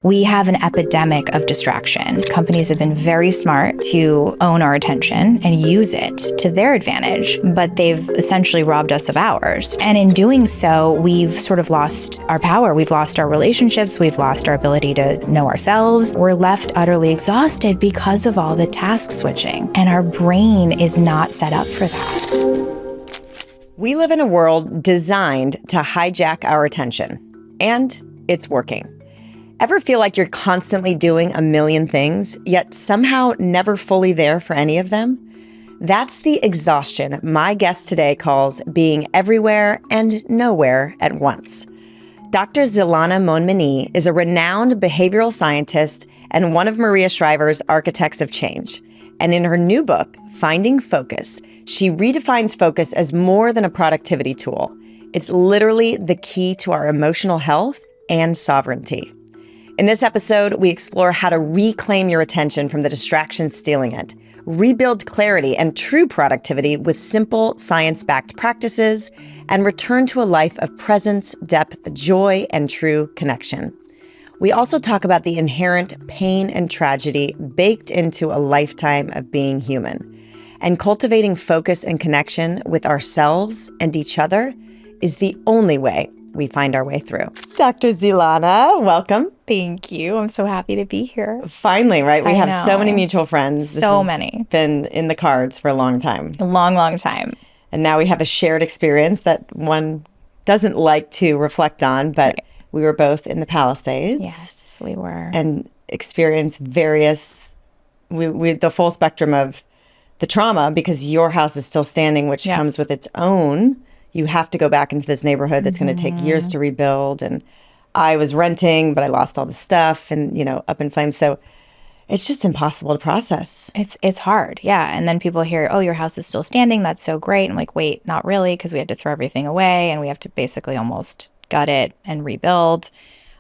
We have an epidemic of distraction. Companies have been very smart to own our attention and use it to their advantage, but they've essentially robbed us of ours. And in doing so, we've sort of lost our power. We've lost our relationships. We've lost our ability to know ourselves. We're left utterly exhausted because of all the task switching. And our brain is not set up for that. We live in a world designed to hijack our attention, and it's working. Ever feel like you're constantly doing a million things, yet somehow never fully there for any of them? That's the exhaustion my guest today calls being everywhere and nowhere at once. Dr. Zelana Montminy is a renowned behavioral scientist and one of Maria Shriver's architects of change. And in her new book, Finding Focus, she redefines focus as more than a productivity tool. It's literally the key to our emotional health and sovereignty. In this episode, we explore how to reclaim your attention from the distractions stealing it, rebuild clarity and true productivity with simple science-backed practices, and return to a life of presence, depth, joy, and true connection. We also talk about the inherent pain and tragedy baked into a lifetime of being human. And cultivating focus and connection with ourselves and each other is the only way we find our way through. Dr. Zelana, welcome. Thank you. I'm so happy to be here. Finally, right? We have so many mutual friends. So many. Been in the cards for a long time. A long, long time. And now we have a shared experience that one doesn't like to reflect on, but we were both in the Palisades. Yes, we were. And experienced various, the full spectrum of the trauma, because your house is still standing, which comes with its own. You have to go back into this neighborhood that's going to take years to rebuild. And I was renting, but I lost all the stuff and, up in flames. So it's just impossible to process. It's hard. Yeah. And then people hear, oh, your house is still standing. That's so great. I'm like, wait, not really, because we had to throw everything away and we have to basically almost gut it and rebuild.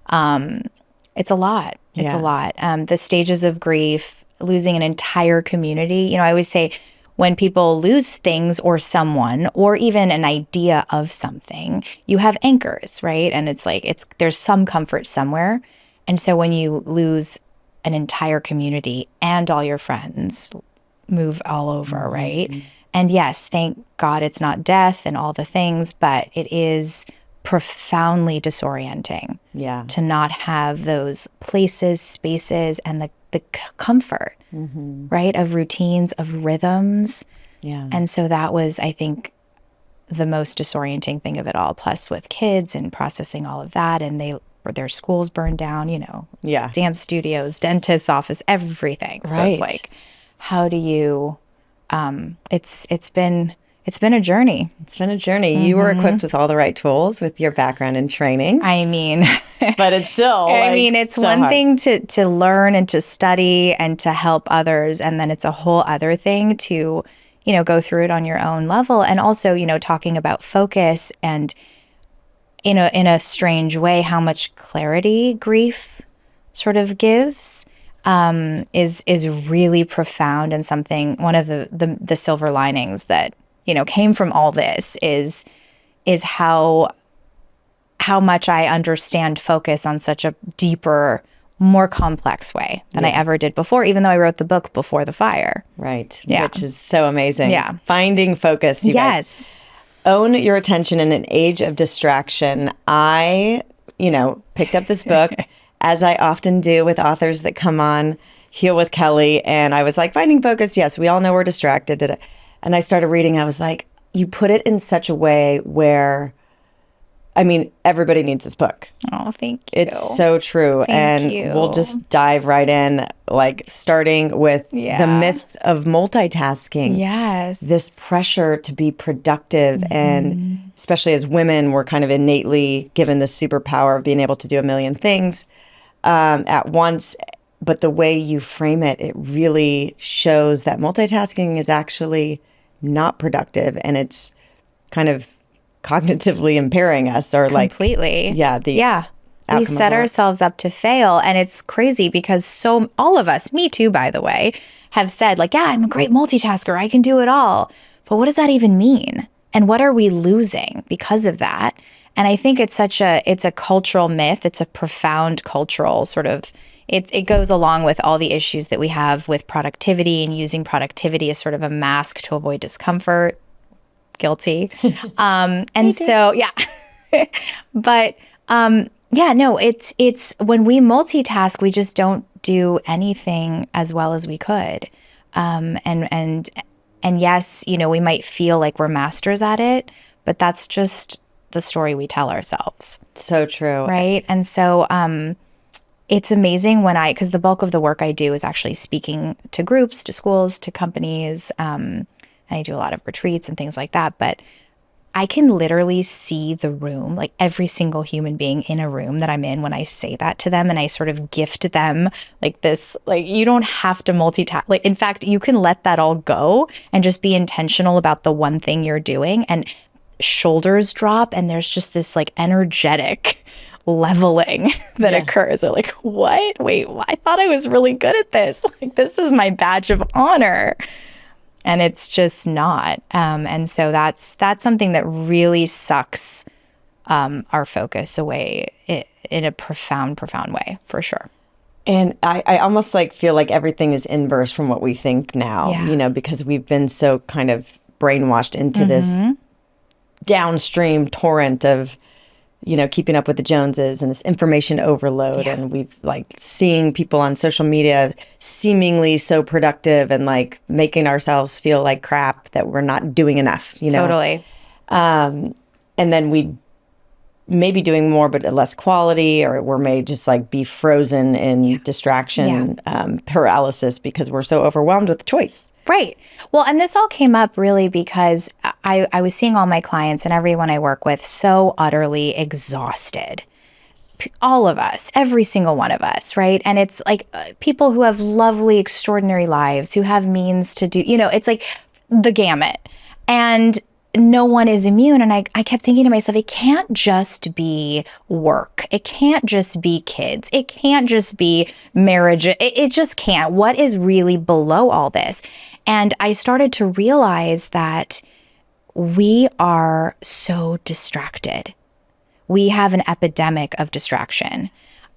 It's a lot. It's a lot. The stages of grief, losing an entire community. I always say, when people lose things or someone or even an idea of something, you have anchors, right? And it's like there's some comfort somewhere. And so when you lose an entire community and all your friends move all over, right? And yes, thank God it's not death and all the things, but it is profoundly disorienting to not have those places, spaces, and the comfort, right, of routines, of rhythms. Yeah. And so that was, I think, the most disorienting thing of it all, plus with kids and processing all of that. And their schools burned down, dance studios, dentist's office, everything. Right. So it's like, how do you, it's been a journey. It's been a journey. You were equipped with all the right tools with your background and training. I mean, but it's still, it's so one hard thing to learn and to study and to help others. And then it's a whole other thing to, go through it on your own level. And also, talking about focus and in a strange way, how much clarity grief sort of gives is really profound, and something, one of the silver linings that came from all this is how much I understand focus on such a deeper, more complex way than I ever did before, even though I wrote the book before the fire. Right. Yeah. Which is so amazing. Yeah. Finding focus, you guys. Own your attention in an age of distraction. I, picked up this book, as I often do with authors that come on Heal with Kelly, and I was like, finding focus, yes, we all know we're distracted. And I started reading, I was like, you put it in such a way where, everybody needs this book. Oh, thank you. It's so true. Thank you. We'll just dive right in, starting with the myth of multitasking. Yes. This pressure to be productive. And especially as women, we're kind of innately given this superpower of being able to do a million things at once. But the way you frame it, it really shows that multitasking is actually not productive, and it's kind of cognitively impairing us, or completely. We set ourselves up to fail, and it's crazy because all of us, me too, by the way, have said I'm a great multitasker, I can do it all. But what does that even mean? And what are we losing because of that? And I think it's a cultural myth. It's a profound cultural sort of, it goes along with all the issues that we have with productivity and using productivity as sort of a mask to avoid discomfort. Guilty. And so, yeah. But yeah, no, it's when we multitask, we just don't do anything as well as we could. And yes, we might feel like we're masters at it, but that's just the story we tell ourselves. So true. Right. And so it's amazing because the bulk of the work I do is actually speaking to groups, to schools, to companies. And I do a lot of retreats and things like that. But I can literally see the room, like every single human being in a room that I'm in when I say that to them, and I sort of gift them like this, like you don't have to multitask. Like, in fact, you can let that all go and just be intentional about the one thing you're doing, and shoulders drop, and there's just this like energetic leveling that occurs. They're like, what? Wait, I thought I was really good at this. Like, this is my badge of honor. And it's just not. And so that's something that really sucks our focus away in a profound way, for sure. And I almost like feel like everything is inverse from what we think now, because we've been so kind of brainwashed into this downstream torrent of, keeping up with the Joneses and this information overload. Yeah. And we've like seeing people on social media seemingly so productive and like making ourselves feel like crap that we're not doing enough, Totally. And then we may be doing more, but at less quality, or we may just like be frozen in distraction, paralysis, because we're so overwhelmed with the choice. Right. Well, and this all came up really because I was seeing all my clients and everyone I work with so utterly exhausted. All of us, every single one of us, right? And it's like people who have lovely, extraordinary lives, who have means to do, it's like the gamut. And no one is immune. And I kept thinking to myself, it can't just be work. It can't just be kids. It can't just be marriage. It just can't. What is really below all this? And I started to realize that we are so distracted. We have an epidemic of distraction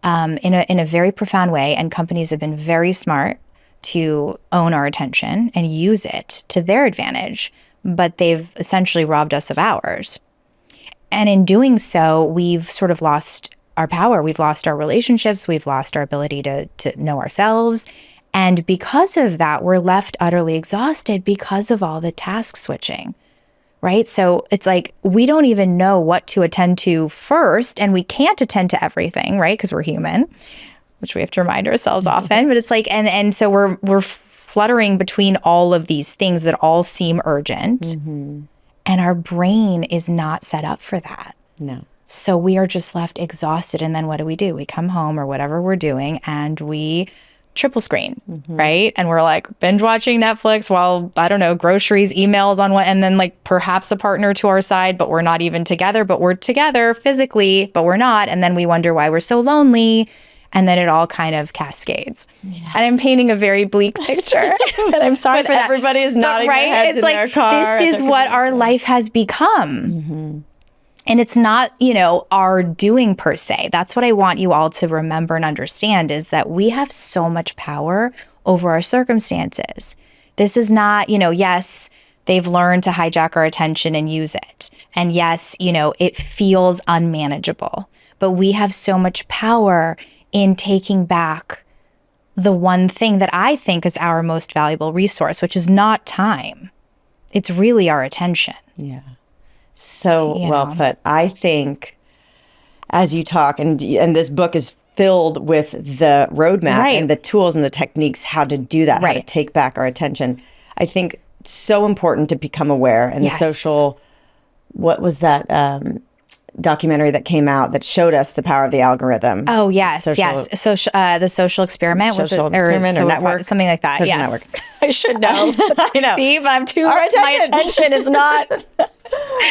in a very profound way. And companies have been very smart to own our attention and use it to their advantage. But they've essentially robbed us of ours. And in doing so, we've sort of lost our power. We've lost our relationships. We've lost our ability to know ourselves. And because of that, we're left utterly exhausted because of all the task switching, right? So it's like we don't even know what to attend to first, and we can't attend to everything, right? Because we're human, which we have to remind ourselves often. But it's like, and so we're fluttering between all of these things that all seem urgent. And our brain is not set up for that. No. So we are just left exhausted. And then what do? We come home or whatever we're doing and we triple screen, right? And we're like binge watching Netflix while, I don't know, groceries, emails on one, and then like perhaps a partner to our side, but we're not even together, but we're together physically, but we're not. And then we wonder why we're so lonely. And then it all kind of cascades. Yeah. And I'm painting a very bleak picture. And I'm sorry for that. Everybody is nodding their heads in their car. This is what our life has become. And it's not, our doing per se. That's what I want you all to remember and understand, is that we have so much power over our circumstances. This is not, yes, they've learned to hijack our attention and use it. And yes, it feels unmanageable. But we have so much power in taking back the one thing that I think is our most valuable resource, which is not time. It's really our attention. Yeah. So well put. I think as you talk, and this book is filled with the roadmap and the tools and the techniques, how to do that, how to take back our attention. I think it's so important to become aware. And the social, what was that documentary that came out that showed us the power of the algorithm? Oh, yes, yes. The social experiment, or network, something like that. Social yes, network. I should know. I know. See, but I'm too. My attention is not.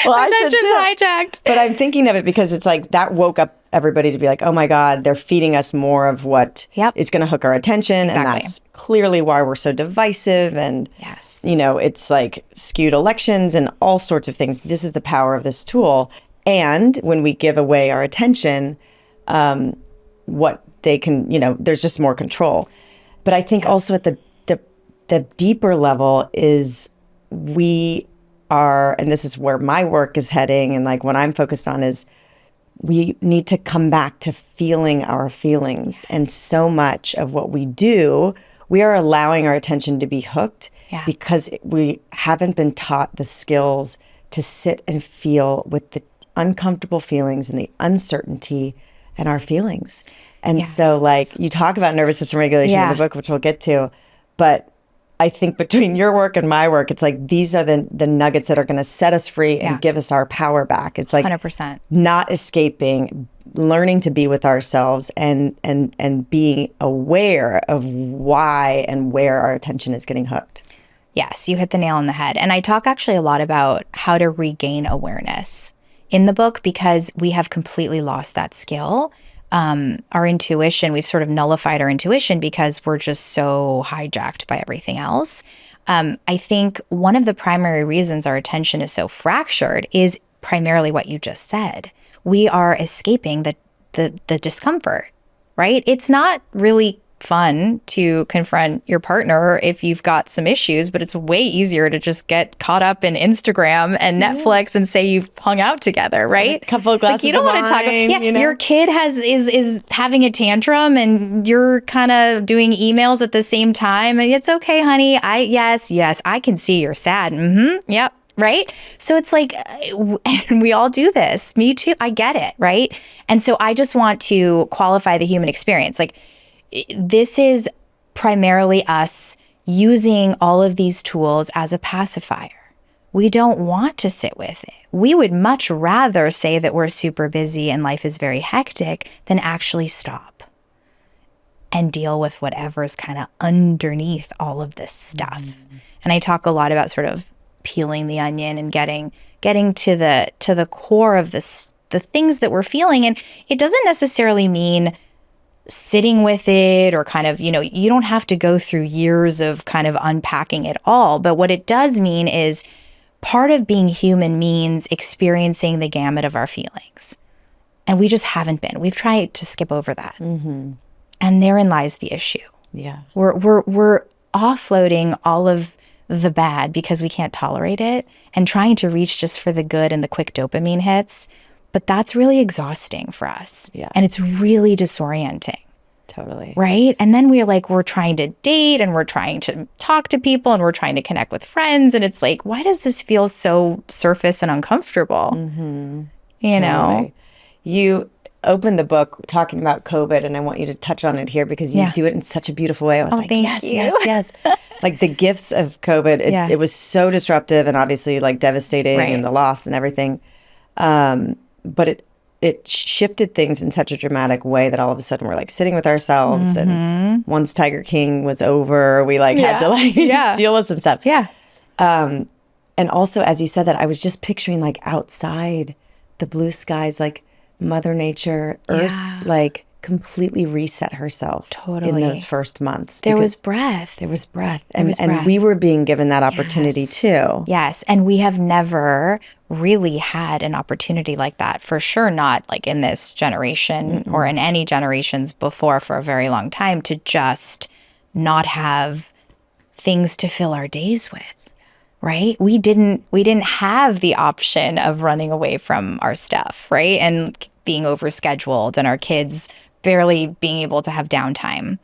Well, my attention's hijacked. But I'm thinking of it because it's like that woke up everybody to be like, oh my God, they're feeding us more of what is going to hook our attention. Exactly. And that's clearly why we're so divisive. And, it's like skewed elections and all sorts of things. This is the power of this tool. And when we give away our attention, what they can, there's just more control. But I think also at the deeper level is we are, and this is where my work is heading, and like what I'm focused on is we need to come back to feeling our feelings. And so much of what we do, we are allowing our attention to be hooked because we haven't been taught the skills to sit and feel with the uncomfortable feelings and the uncertainty and our feelings. And so like you talk about nervous system regulation in the book, which we'll get to, but I think between your work and my work, it's like these are the nuggets that are going to set us free and give us our power back. It's like 100%. Not escaping, learning to be with ourselves and being aware of why and where our attention is getting hooked. Yes, you hit the nail on the head. And I talk actually a lot about how to regain awareness in the book because we have completely lost that skill. Our intuition, we've sort of nullified our intuition because we're just so hijacked by everything else. I think one of the primary reasons our attention is so fractured is primarily what you just said. We are escaping the discomfort, right? It's not really fun to confront your partner if you've got some issues, but it's way easier to just get caught up in Instagram and Netflix and say you've hung out together, right? A couple of glasses you don't of want to talk wine, your kid is having a tantrum and you're kind of doing emails at the same time and it's okay, honey. Yes, I can see you're sad. Yep. Right? So it's like, and we all do this. Me too. I get it. Right? And so I just want to qualify the human experience. Like, this is primarily us using all of these tools as a pacifier. We don't want to sit with it. We would much rather say that we're super busy and life is very hectic than actually stop and deal with whatever's kind of underneath all of this stuff. And I talk a lot about sort of peeling the onion and getting to the core of the things that we're feeling. And it doesn't necessarily mean sitting with it or kind of, you don't have to go through years of kind of unpacking it all. But what it does mean is part of being human means experiencing the gamut of our feelings. And we just haven't been. We've tried to skip over that. And therein lies the issue. Yeah. We're offloading all of the bad because we can't tolerate it and trying to reach just for the good and the quick dopamine hits. But that's really exhausting for us. Yeah. And it's really disorienting. Totally. Right? And then we're trying to date and we're trying to talk to people and we're trying to connect with friends. And it's like, why does this feel so surface and uncomfortable? You know? You opened the book talking about COVID, and I want you to touch on it here because you do it in such a beautiful way. I was like, yes. Like the gifts of COVID, it was so disruptive and obviously like devastating and the loss and everything. But it shifted things in such a dramatic way that all of a sudden we're like sitting with ourselves and once Tiger King was over, we like had to deal with some stuff. Yeah. And also, as you said that, I was just picturing like outside the blue skies, like Mother Nature, Earth, like completely reset herself in those first months. There was breath. And we were being given that opportunity too. Yes. And we have never really had an opportunity like that. For sure not like in this generation or in any generations before for a very long time to just not have things to fill our days with. Right? We didn't have the option of running away from our stuff, right? And being overscheduled and our kids barely being able to have downtime.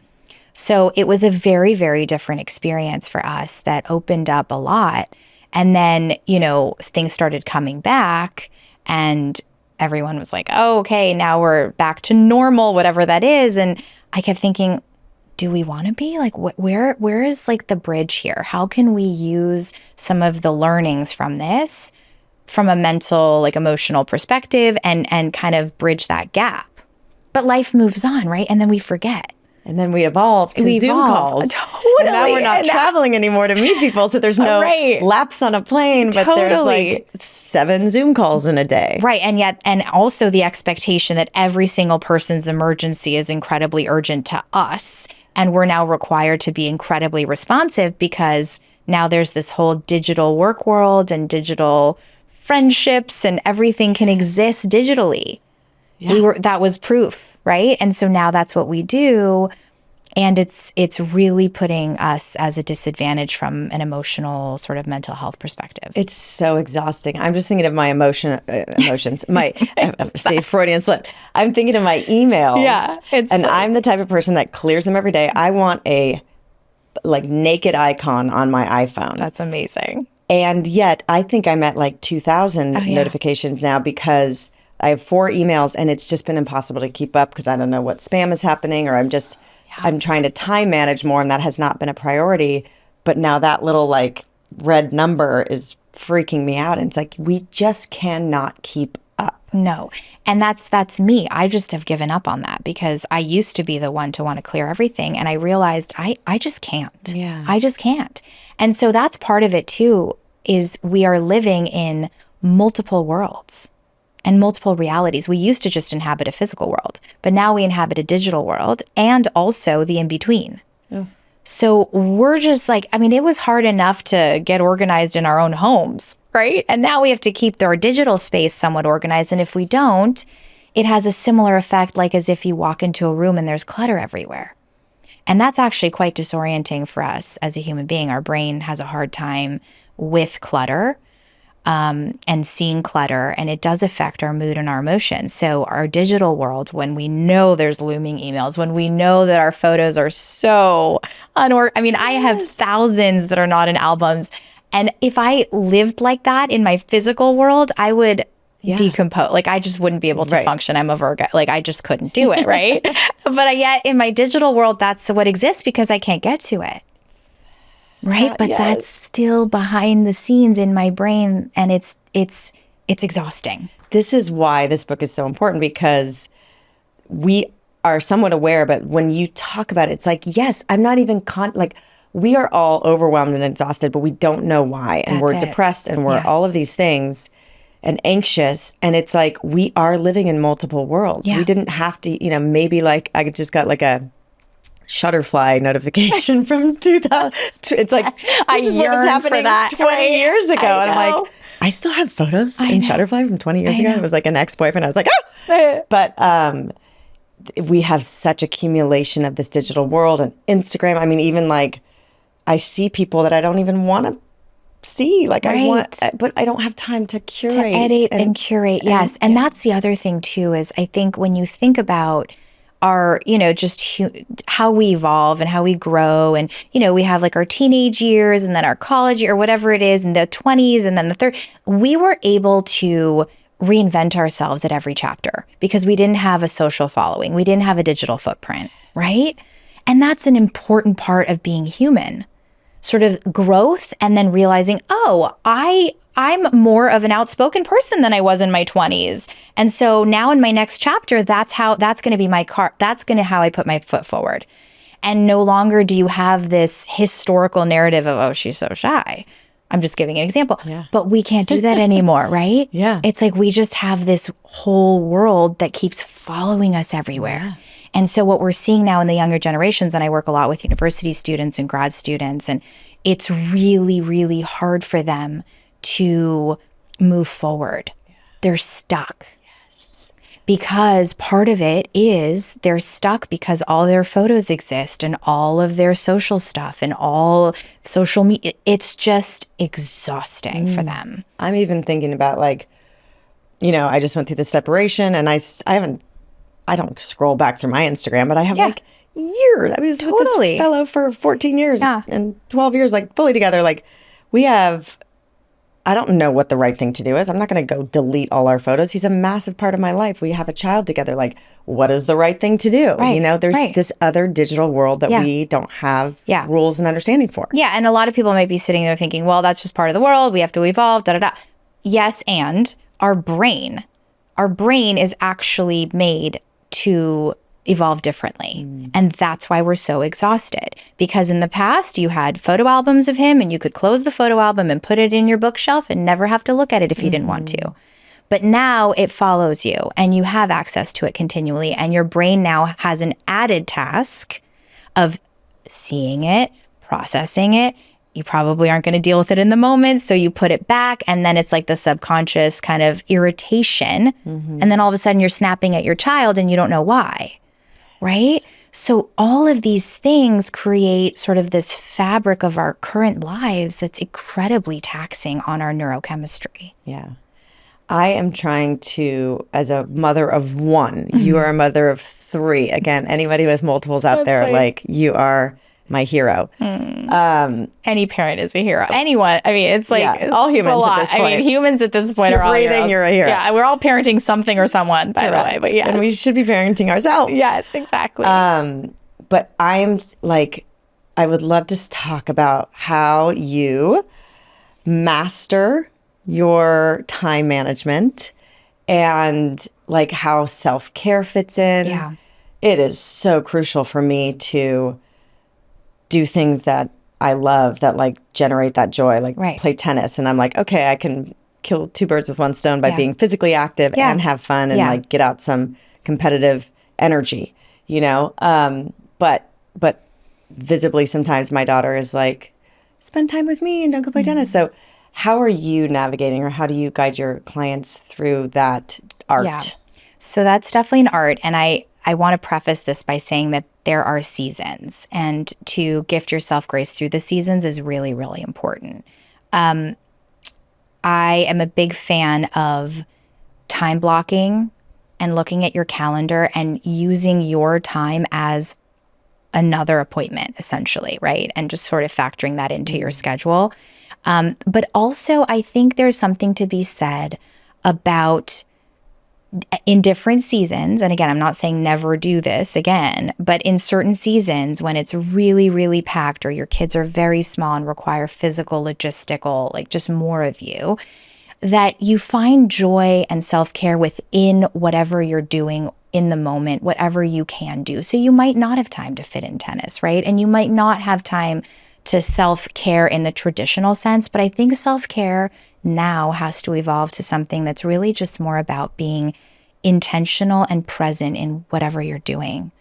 So it was a very, very different experience for us that opened up a lot. And then, things started coming back and everyone was like, oh, okay, now we're back to normal, whatever that is. And I kept thinking, do we want to be? Like, where is like the bridge here? How can we use some of the learnings from this from a mental, like emotional perspective and kind of bridge that gap? But life moves on, right? And then we forget. And then we evolve to Zoom calls. Totally. And now we're not traveling anymore to meet people. So there's no laps on a plane, but there's like 7 Zoom calls in a day. Right. And also the expectation that every single person's emergency is incredibly urgent to us. And we're now required to be incredibly responsive because now there's this whole digital work world and digital friendships and everything can exist digitally. That was proof, right? And so now that's what we do. And it's really putting us as a disadvantage from an emotional sort of mental health perspective. It's so exhausting. I'm just thinking of my emotions, my say Freudian slip. I'm thinking of my emails. Yeah, and I'm the type of person that clears them every day. I want a like naked icon on my iPhone. That's amazing. And yet I think I'm at like 2,000 notifications now because I have 4 emails and it's just been impossible to keep up because I don't know what spam is happening, or I'm trying to time manage more, and that has not been a priority. But now that little like red number is freaking me out. And it's like, we just cannot keep up. No. And that's me. I just have given up on that because I used to be the one to want to clear everything. And I realized I just can't. Yeah. I just can't. And so that's part of it too, is we are living in multiple worlds and multiple realities. We used to just inhabit a physical world, but now we inhabit a digital world and also the in-between. So we're just like, I mean, it was hard enough to get organized in our own homes, right? And now we have to keep our digital space somewhat organized. And if we don't, it has a similar effect, like as if you walk into a room and there's clutter everywhere. And that's actually quite disorienting for us as a human being. Our brain has a hard time with clutter. And seeing clutter, and it does affect our mood and our emotions. So our digital world, when we know there's looming emails, when we know that our photos are so I have thousands that are not in albums. And if I lived like that in my physical world, I would decompose. Like I just wouldn't be able to function. I'm a Virgo. Like I just couldn't do it, right? But yet in my digital world, that's what exists because I can't get to it. Right. But that's still behind the scenes in my brain. And it's exhausting. This is why this book is so important, because we are somewhat aware, but when you talk about it, it's like, yes, I'm not even we are all overwhelmed and exhausted, but we don't know why. And we're depressed and we're all of these things and anxious. And it's like, we are living in multiple worlds. We didn't have to, maybe like I just got like a Shutterfly notification from 2000. It's like, this is what was happening 20 years ago. And I'm like, I still have photos in Shutterfly from 20 years ago. It was like an ex-boyfriend. I was like, oh! But we have such accumulation of this digital world and Instagram. I mean, even like, I see people that I don't even want to see. Like I want, but I don't have time to curate. To edit and curate, yes. And that's the other thing too, is I think when you think about our, just how we evolve and how we grow. And, we have like our teenage years and then our college year or whatever it is, and the 20s and then the 30s. We were able to reinvent ourselves at every chapter because we didn't have a social following. We didn't have a digital footprint, right? And that's an important part of being human. Sort of growth and then realizing, I'm more of an outspoken person than I was in my 20s. And so now in my next chapter, that's going to be my car. That's going to how I put my foot forward. And no longer do you have this historical narrative of, oh, she's so shy. I'm just giving an example. Yeah. But we can't do that anymore, right? Yeah. It's like we just have this whole world that keeps following us everywhere. Yeah. And so what we're seeing now in the younger generations, and I work a lot with university students and grad students, and it's really, really hard for them to move forward. Yeah. They're stuck. Yes. Because part of it is they're stuck because all their photos exist and all of their social stuff and all social media. It's just exhausting for them. I'm even thinking about I just went through the separation, and I don't scroll back through my Instagram, but I have like years. I was with this fellow for 14 years and 12 years, like fully together. Like I don't know what the right thing to do is. I'm not going to go delete all our photos. He's a massive part of my life. We have a child together. Like, what is the right thing to do? Right. There's this other digital world that we don't have rules and understanding for. Yeah. And a lot of people might be sitting there thinking, well, that's just part of the world. We have to evolve, Yes. And our brain is actually made to evolve differently. And that's why we're so exhausted. Because in the past, you had photo albums of him and you could close the photo album and put it in your bookshelf and never have to look at it if you didn't want to. But now it follows you and you have access to it continually. And your brain now has an added task of seeing it, processing it, you probably aren't going to deal with it in the moment. So you put it back, and then it's like the subconscious kind of irritation. And then all of a sudden you're snapping at your child and you don't know why, right? So all of these things create sort of this fabric of our current lives that's incredibly taxing on our neurochemistry. Yeah. I am trying to, as a mother of one, you are a mother of three. Again, anybody with multiples out there, like you are my hero. Any parent is a hero. Anyone. I mean, it's like all humans at this point. I mean, humans at this point You're are all breathing, heroes. you're a hero. Yeah, we're all parenting something or someone, by the way. But yes. And we should be parenting ourselves. Yes, exactly. But I am like, I would love to talk about how you master your time management and like how self-care fits in. Yeah. It is so crucial for me to do things that I love that like generate that joy, like play tennis. And I'm like, okay, I can kill two birds with one stone by being physically active and have fun and like get out some competitive energy, you know? But visibly sometimes my daughter is like, spend time with me and don't go play tennis. So how are you navigating, or how do you guide your clients through that art? Yeah. So that's definitely an art. And I want to preface this by saying that there are seasons, and to gift yourself grace through the seasons is really, really important. I am a big fan of time blocking and looking at your calendar and using your time as another appointment, essentially, right? And just sort of factoring that into your schedule. But also, I think there's something to be said about in different seasons, and again, I'm not saying never do this again, but in certain seasons when it's really, really packed, or your kids are very small and require physical, logistical, like just more of you, that you find joy and self-care within whatever you're doing in the moment, whatever you can do. So you might not have time to fit in tennis, right? And you might not have time to self-care in the traditional sense, but I think self-care now has to evolve to something that's really just more about being intentional and present in whatever you're doing,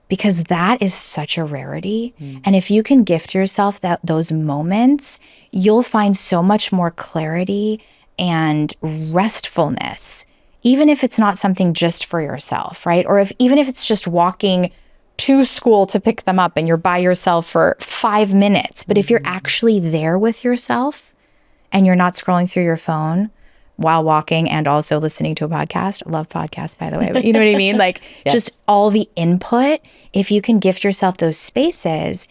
because that is such a rarity. And if you can gift yourself those moments, you'll find so much more clarity and restfulness, even if it's not something just for yourself, right? Or even if it's just walking to school to pick them up and you're by yourself for 5 minutes. But if you're actually there with yourself and you're not scrolling through your phone while walking and also listening to a podcast. I love podcasts, by the way, but you know what I mean? Like just all the input, if you can gift yourself those spaces,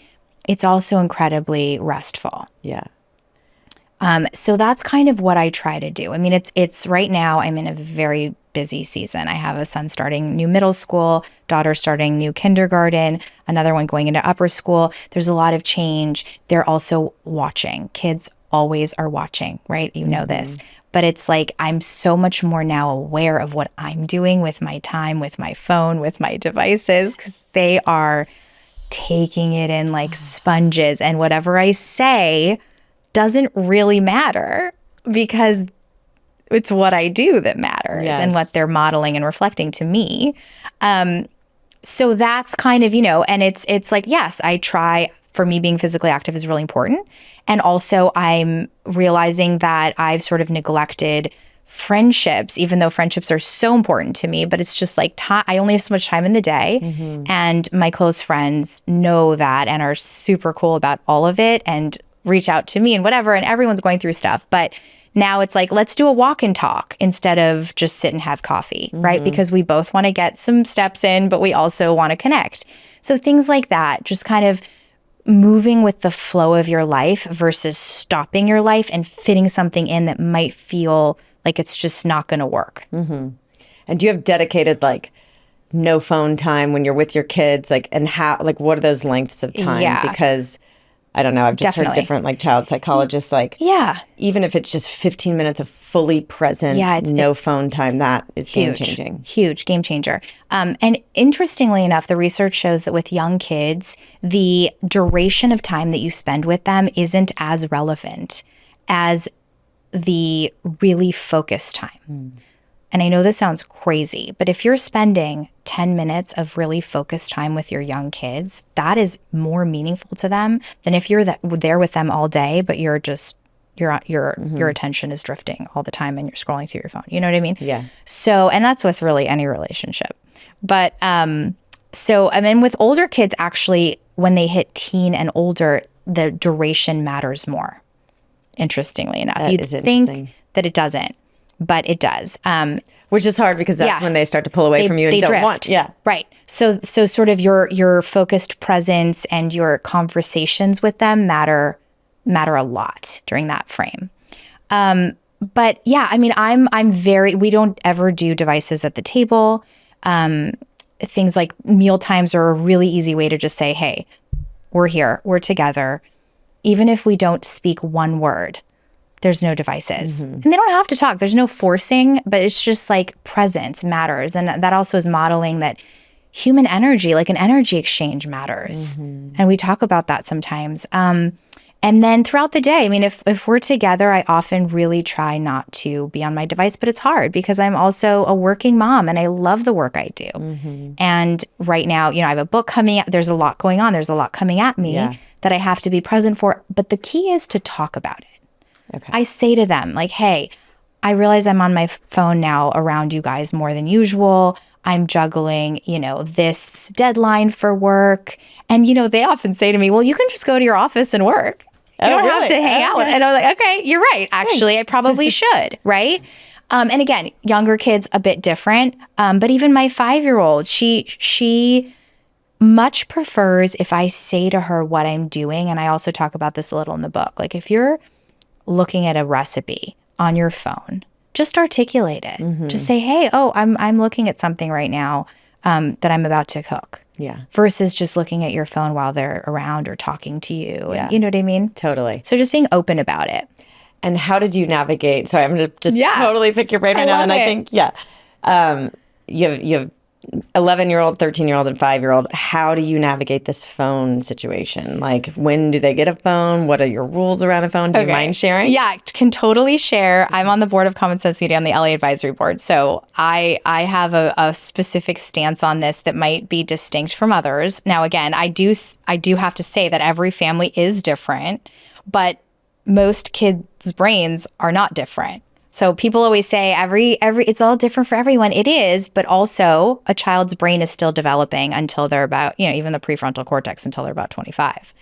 it's also incredibly restful. Yeah. So that's kind of what I try to do. I mean, it's right now I'm in a very busy season. I have a son starting new middle school, daughter starting new kindergarten, another one going into upper school. There's a lot of change. They're also watching. Kids always are watching, right? You know this. But it's like I'm so much more now aware of what I'm doing with my time, with my phone, with my devices, because they are taking it in like sponges. And whatever I say doesn't really matter, because it's what I do that matters and what they're modeling and reflecting to me. So that's kind of, and it's like, yes, I try. For me, being physically active is really important. And also I'm realizing that I've sort of neglected friendships, even though friendships are so important to me, but it's just like I only have so much time in the day. And my close friends know that and are super cool about all of it and reach out to me and whatever. And everyone's going through stuff. But now it's like, let's do a walk and talk instead of just sit and have coffee, right? Because we both want to get some steps in, but we also want to connect. So things like that, just kind of moving with the flow of your life versus stopping your life and fitting something in that might feel like it's just not going to work. And do you have dedicated like no phone time when you're with your kids? Like, and how, like, what are those lengths of time? Yeah. Because I don't know, I've just heard different like child psychologists, like, even if it's just 15 minutes of fully present, no phone time, that is game changing. Huge game changer. And interestingly enough, the research shows that with young kids, the duration of time that you spend with them isn't as relevant as the really focused time. And I know this sounds crazy, but if you're spending 10 minutes of really focused time with your young kids, that is more meaningful to them than if you're there with them all day, but you're just your attention is drifting all the time and you're scrolling through your phone. You know what I mean? Yeah. So, and that's with really any relationship. But so, I mean, with older kids, actually, when they hit teen and older, the duration matters more. Interestingly enough, you'd think that it doesn't, but it does. Which is hard because that's when they start to pull away from you and they don't drift. want. Yeah. Right. So sort of your focused presence and your conversations with them matter a lot during that frame. But yeah, I mean, we don't ever do devices at the table. Things like meal times are a really easy way to just say, hey, we're here, we're together. Even if we don't speak one word, there's no devices. And they don't have to talk. There's no forcing, but it's just like presence matters. And that also is modeling that human energy, like an energy exchange matters. And we talk about that sometimes. And then throughout the day, I mean, if we're together, I often really try not to be on my device, but it's hard because I'm also a working mom and I love the work I do. And right now, I have a book coming out. There's a lot going on. There's a lot coming at me that I have to be present for. But the key is to talk about it. Okay. I say to them like, hey, I realize I'm on my phone now around you guys more than usual. I'm juggling, this deadline for work. And, they often say to me, well, you can just go to your office and work. You don't have to hang out with. And I was like, okay, you're right. Actually, I probably should. Right. And again, younger kids, a bit different. But even my 5-year-old, she much prefers if I say to her what I'm doing. And I also talk about this a little in the book. Like if you're looking at a recipe on your phone, just articulate it. Just say, hey, I'm looking at something right now that I'm about to cook. Yeah. Versus just looking at your phone while they're around or talking to you. Yeah. And you know what I mean? Totally. So just being open about it. And how did you navigate? Sorry, I'm going to just totally pick your brain right now. And I think, you have 11-year-old, 13-year-old, and 5-year-old. How do you navigate this phone situation? Like, when do they get a phone? What are your rules around a phone? Do you mind sharing? Yeah, I can totally share. I'm on the board of Common Sense Media on the LA Advisory Board. So I have a specific stance on this that might be distinct from others. Now, again, I do have to say that every family is different, but most kids' brains are not different. So people always say it's all different for everyone. It is, but also a child's brain is still developing until they're about, even the prefrontal cortex until they're about 25.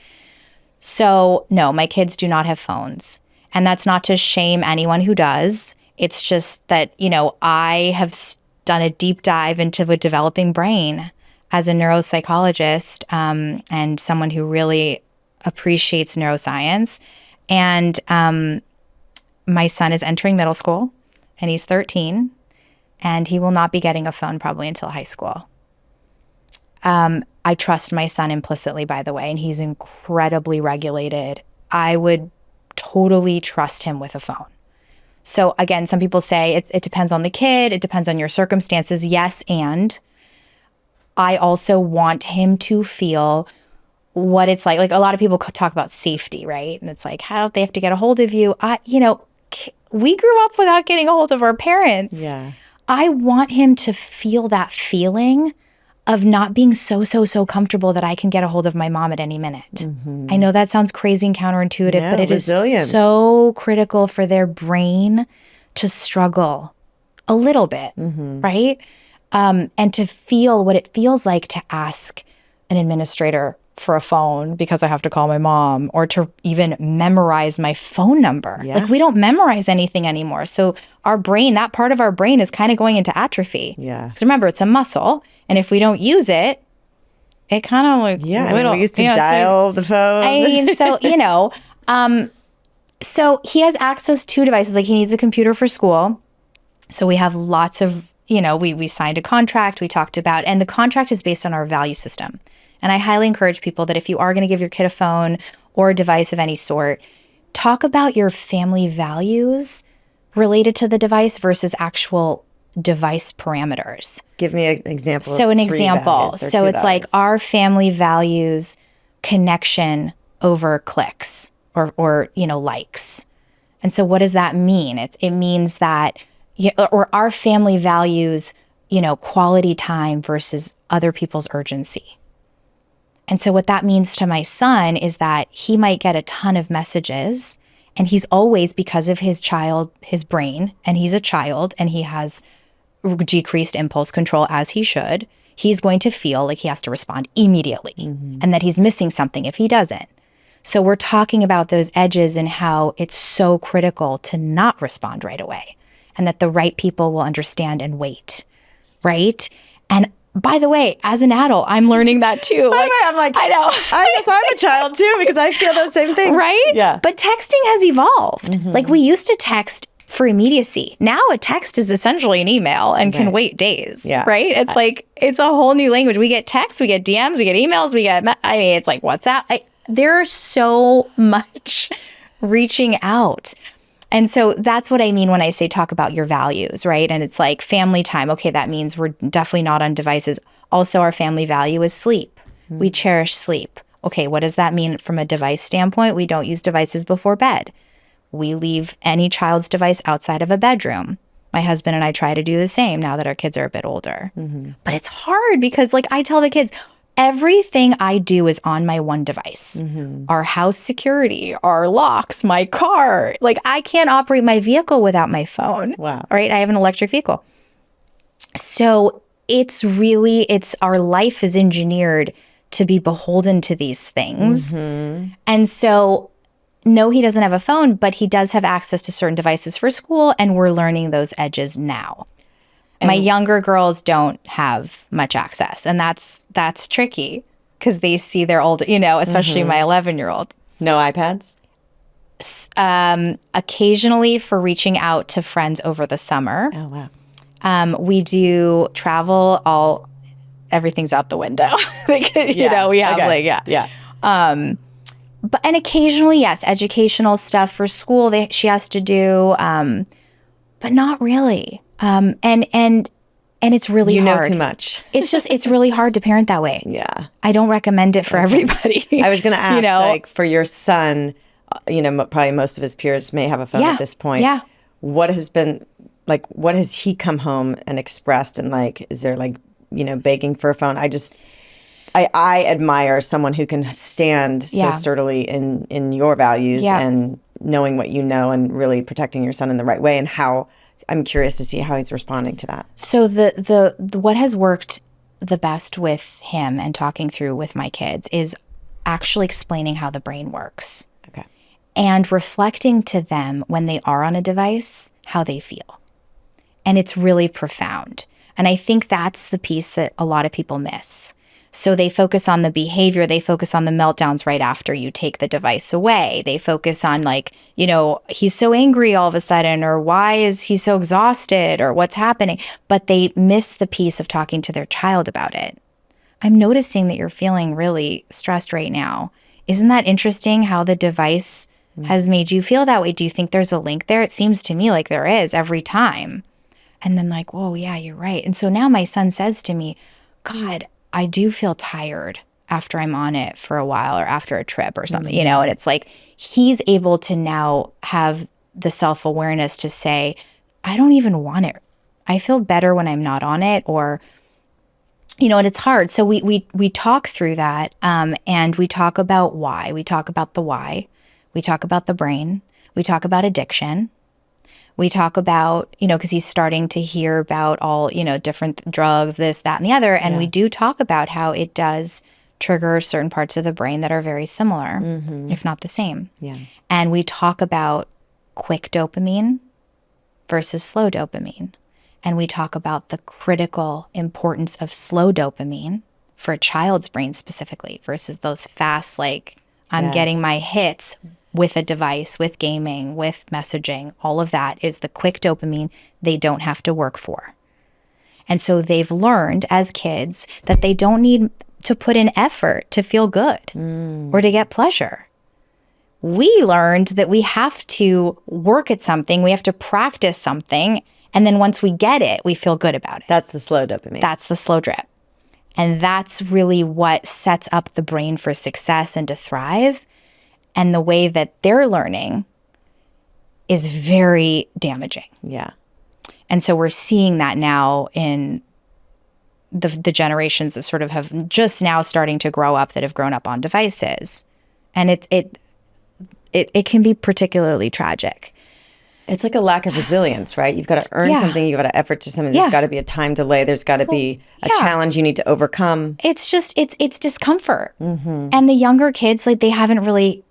So no, my kids do not have phones. And that's not to shame anyone who does. It's just that, I have done a deep dive into the developing brain as a neuropsychologist and someone who really appreciates neuroscience. And my son is entering middle school and he's 13 and he will not be getting a phone probably until high school. I trust my son implicitly, by the way, and he's incredibly regulated. I would totally trust him with a phone. So again, some people say it depends on the kid. It depends on your circumstances. Yes. And I also want him to feel what it's like. Like a lot of people talk about safety, right? And it's like, how they have to get a hold of you. We grew up without getting a hold of our parents. Yeah. I want him to feel that feeling of not being so comfortable that I can get a hold of my mom at any minute. I know that sounds crazy and counterintuitive, but it is so critical for their brain to struggle a little bit, right? And to feel what it feels like to ask an administrator for a phone because I have to call my mom, or to even memorize my phone number. Yeah. Like we don't memorize anything anymore. So our brain, that part of our brain is kind of going into atrophy. Yeah. Because remember, it's a muscle. And if we don't use it, it kind of like... Yeah, we used to dial the phone. So he has access to devices. Like he needs a computer for school. So we have lots of, we signed a contract, we talked about, and the contract is based on our value system. And I highly encourage people that if you are going to give your kid a phone or a device of any sort, talk about your family values related to the device versus actual device parameters. Give me an example. So an example. So it's like our family values connection over clicks or likes. And so what does that mean? It means that or our family values, quality time versus other people's urgency. And so what that means to my son is that he might get a ton of messages, and he's always, because of his brain, and he's a child and he has decreased impulse control as he should, he's going to feel like he has to respond immediately and that he's missing something if he doesn't. So we're talking about those edges and how it's so critical to not respond right away, and that the right people will understand and wait, right? And by the way, as an adult, I'm learning that too. I'm like, I know. I'm a child too, because I feel those same things. Right? Yeah. But texting has evolved. Like, we used to text for immediacy. Now a text is essentially an email and can wait days. Yeah. Right? It's like, it's a whole new language. We get texts, we get DMs, we get emails, it's like WhatsApp. There's so much reaching out. And so that's what I mean when I say talk about your values, right? And it's like family time. Okay, that means we're definitely not on devices. Also, our family value is sleep. We cherish sleep. Okay, what does that mean from a device standpoint? We don't use devices before bed. We leave any child's device outside of a bedroom. My husband and I try to do the same now that our kids are a bit older. But it's hard because, like, I tell the kids, everything I do is on my one device. Our house security, our locks, my car. Like, I can't operate my vehicle without my phone. Wow. Right? I have an electric vehicle. So our life is engineered to be beholden to these things. And so, no, he doesn't have a phone, but he does have access to certain devices for school, and we're learning those edges now. My younger girls don't have much access, and that's tricky because they see their older, especially my 11-year-old. No iPads? Occasionally for reaching out to friends over the summer. Oh, wow. We do travel, everything's out the window. We have and occasionally, yes, educational stuff for school she has to do, but not really. And it's really hard. You know too much. It's really hard to parent that way. Yeah. I don't recommend it for everybody. I was going to ask, like, for your son, probably most of his peers may have a phone at this point. Yeah. What has he come home and expressed? And, like, is there, like, begging for a phone? I admire someone who can stand so sturdily in your values and knowing what you know and really protecting your son in the right way, and how I'm curious to see how he's responding to that. So the what has worked the best with him and talking through with my kids is actually explaining how the brain works. Okay. And reflecting to them when they are on a device, how they feel. And it's really profound. And I think that's the piece that a lot of people miss. So they focus on the behavior, they focus on the meltdowns right after you take the device away. They focus on, like, he's so angry all of a sudden, or why is he so exhausted, or what's happening. But they miss the piece of talking to their child about it. I'm noticing that you're feeling really stressed right now. Isn't that interesting how the device has made you feel that way? Do you think there's a link there? It seems to me like there is every time. And then, like, whoa, yeah, you're right. And so now my son says to me, God, I do feel tired after I'm on it for a while, or after a trip or something, and it's like he's able to now have the self-awareness to say, I don't even want it. I feel better when I'm not on it, or, and it's hard. So we talk through that, and we talk about why. We talk about the why. We talk about the brain. We talk about addiction. We talk about, because he's starting to hear about all, different drugs, this, that, and the other. And we do talk about how it does trigger certain parts of the brain that are very similar, if not the same. Yeah. And we talk about quick dopamine versus slow dopamine. And we talk about the critical importance of slow dopamine for a child's brain specifically versus those fast, like, I'm getting my hits with a device, with gaming, with messaging. All of that is the quick dopamine they don't have to work for. And so they've learned as kids that they don't need to put in effort to feel good or to get pleasure. We learned that we have to work at something, we have to practice something, and then once we get it, we feel good about it. That's the slow dopamine. That's the slow drip. And that's really what sets up the brain for success and to thrive. And the way that they're learning is very damaging. Yeah. And so we're seeing that now in the generations that sort of have just now starting to grow up that have grown up on devices. And it can be particularly tragic. It's like a lack of resilience, right? You've got to earn something. You've got to effort to something. There's got to be a time delay. There's got to be a challenge you need to overcome. It's just, it's discomfort. And the younger kids, like, they haven't really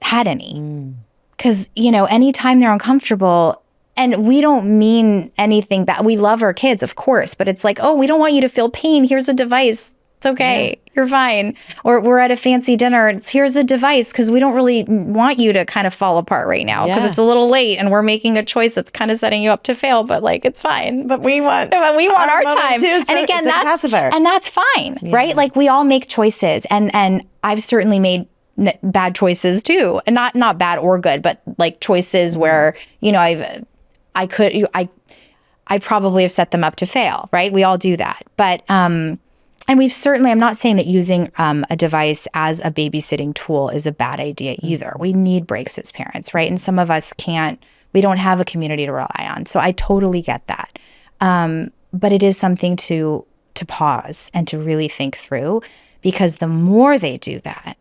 had any. Because, you know, anytime they're uncomfortable, and we don't mean anything bad. We love our kids, of course, but it's like, oh, we don't want you to feel pain. Here's a device. It's okay. Yeah. You're fine. Or we're at a fancy dinner. Here's a device, because we don't really want you to kind of fall apart right now because it's a little late and we're making a choice that's kind of setting you up to fail. But like, it's fine. But we want our time. Too, so and again, that's pacifier. And that's fine, right? Like, we all make choices, and I've certainly made bad choices too, and not bad or good, but like choices where, you know, I probably have set them up to fail, right? We all do that. But, and we've certainly, I'm not saying that using a device as a babysitting tool is a bad idea either. We need breaks as parents, right? And some of us we don't have a community to rely on. So I totally get that. But it is something to pause and to really think through, because the more they do that,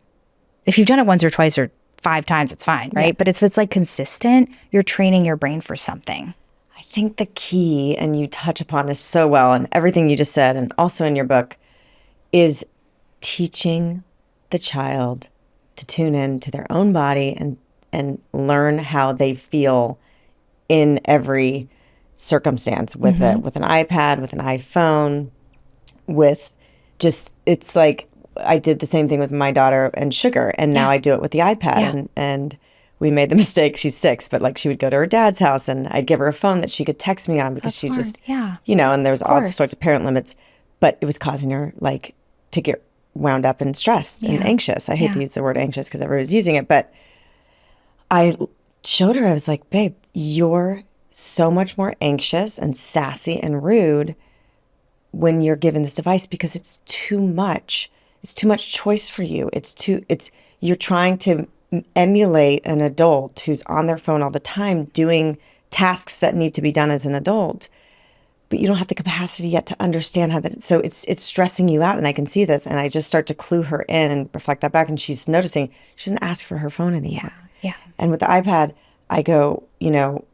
if you've done it once or twice or 5 times, it's fine, right? Yeah. But if it's like consistent, you're training your brain for something. I think the key, and you touch upon this so well and everything you just said, and also in your book, is teaching the child to tune in to their own body and learn how they feel in every circumstance with with an iPad, with an iPhone, with just, it's like, I did the same thing with my daughter and sugar, and now I do it with the iPad. And we made the mistake. She's 6, but like, she would go to her dad's house, and I'd give her a phone that she could text me on, because she just, you know, and there's all sorts of parent limits, but it was causing her like to get wound up and stressed and anxious. I hate to use the word anxious because everybody's using it, but I showed her, I was like, babe, you're so much more anxious and sassy and rude when you're given this device, because it's too much. It's too much choice for you. You're trying to emulate an adult who's on their phone all the time doing tasks that need to be done as an adult, but you don't have the capacity yet to understand how that. So it's stressing you out, and I can see this, and I just start to clue her in and reflect that back, and she's noticing she doesn't ask for her phone anymore. Yeah. And with the iPad, I go, you know,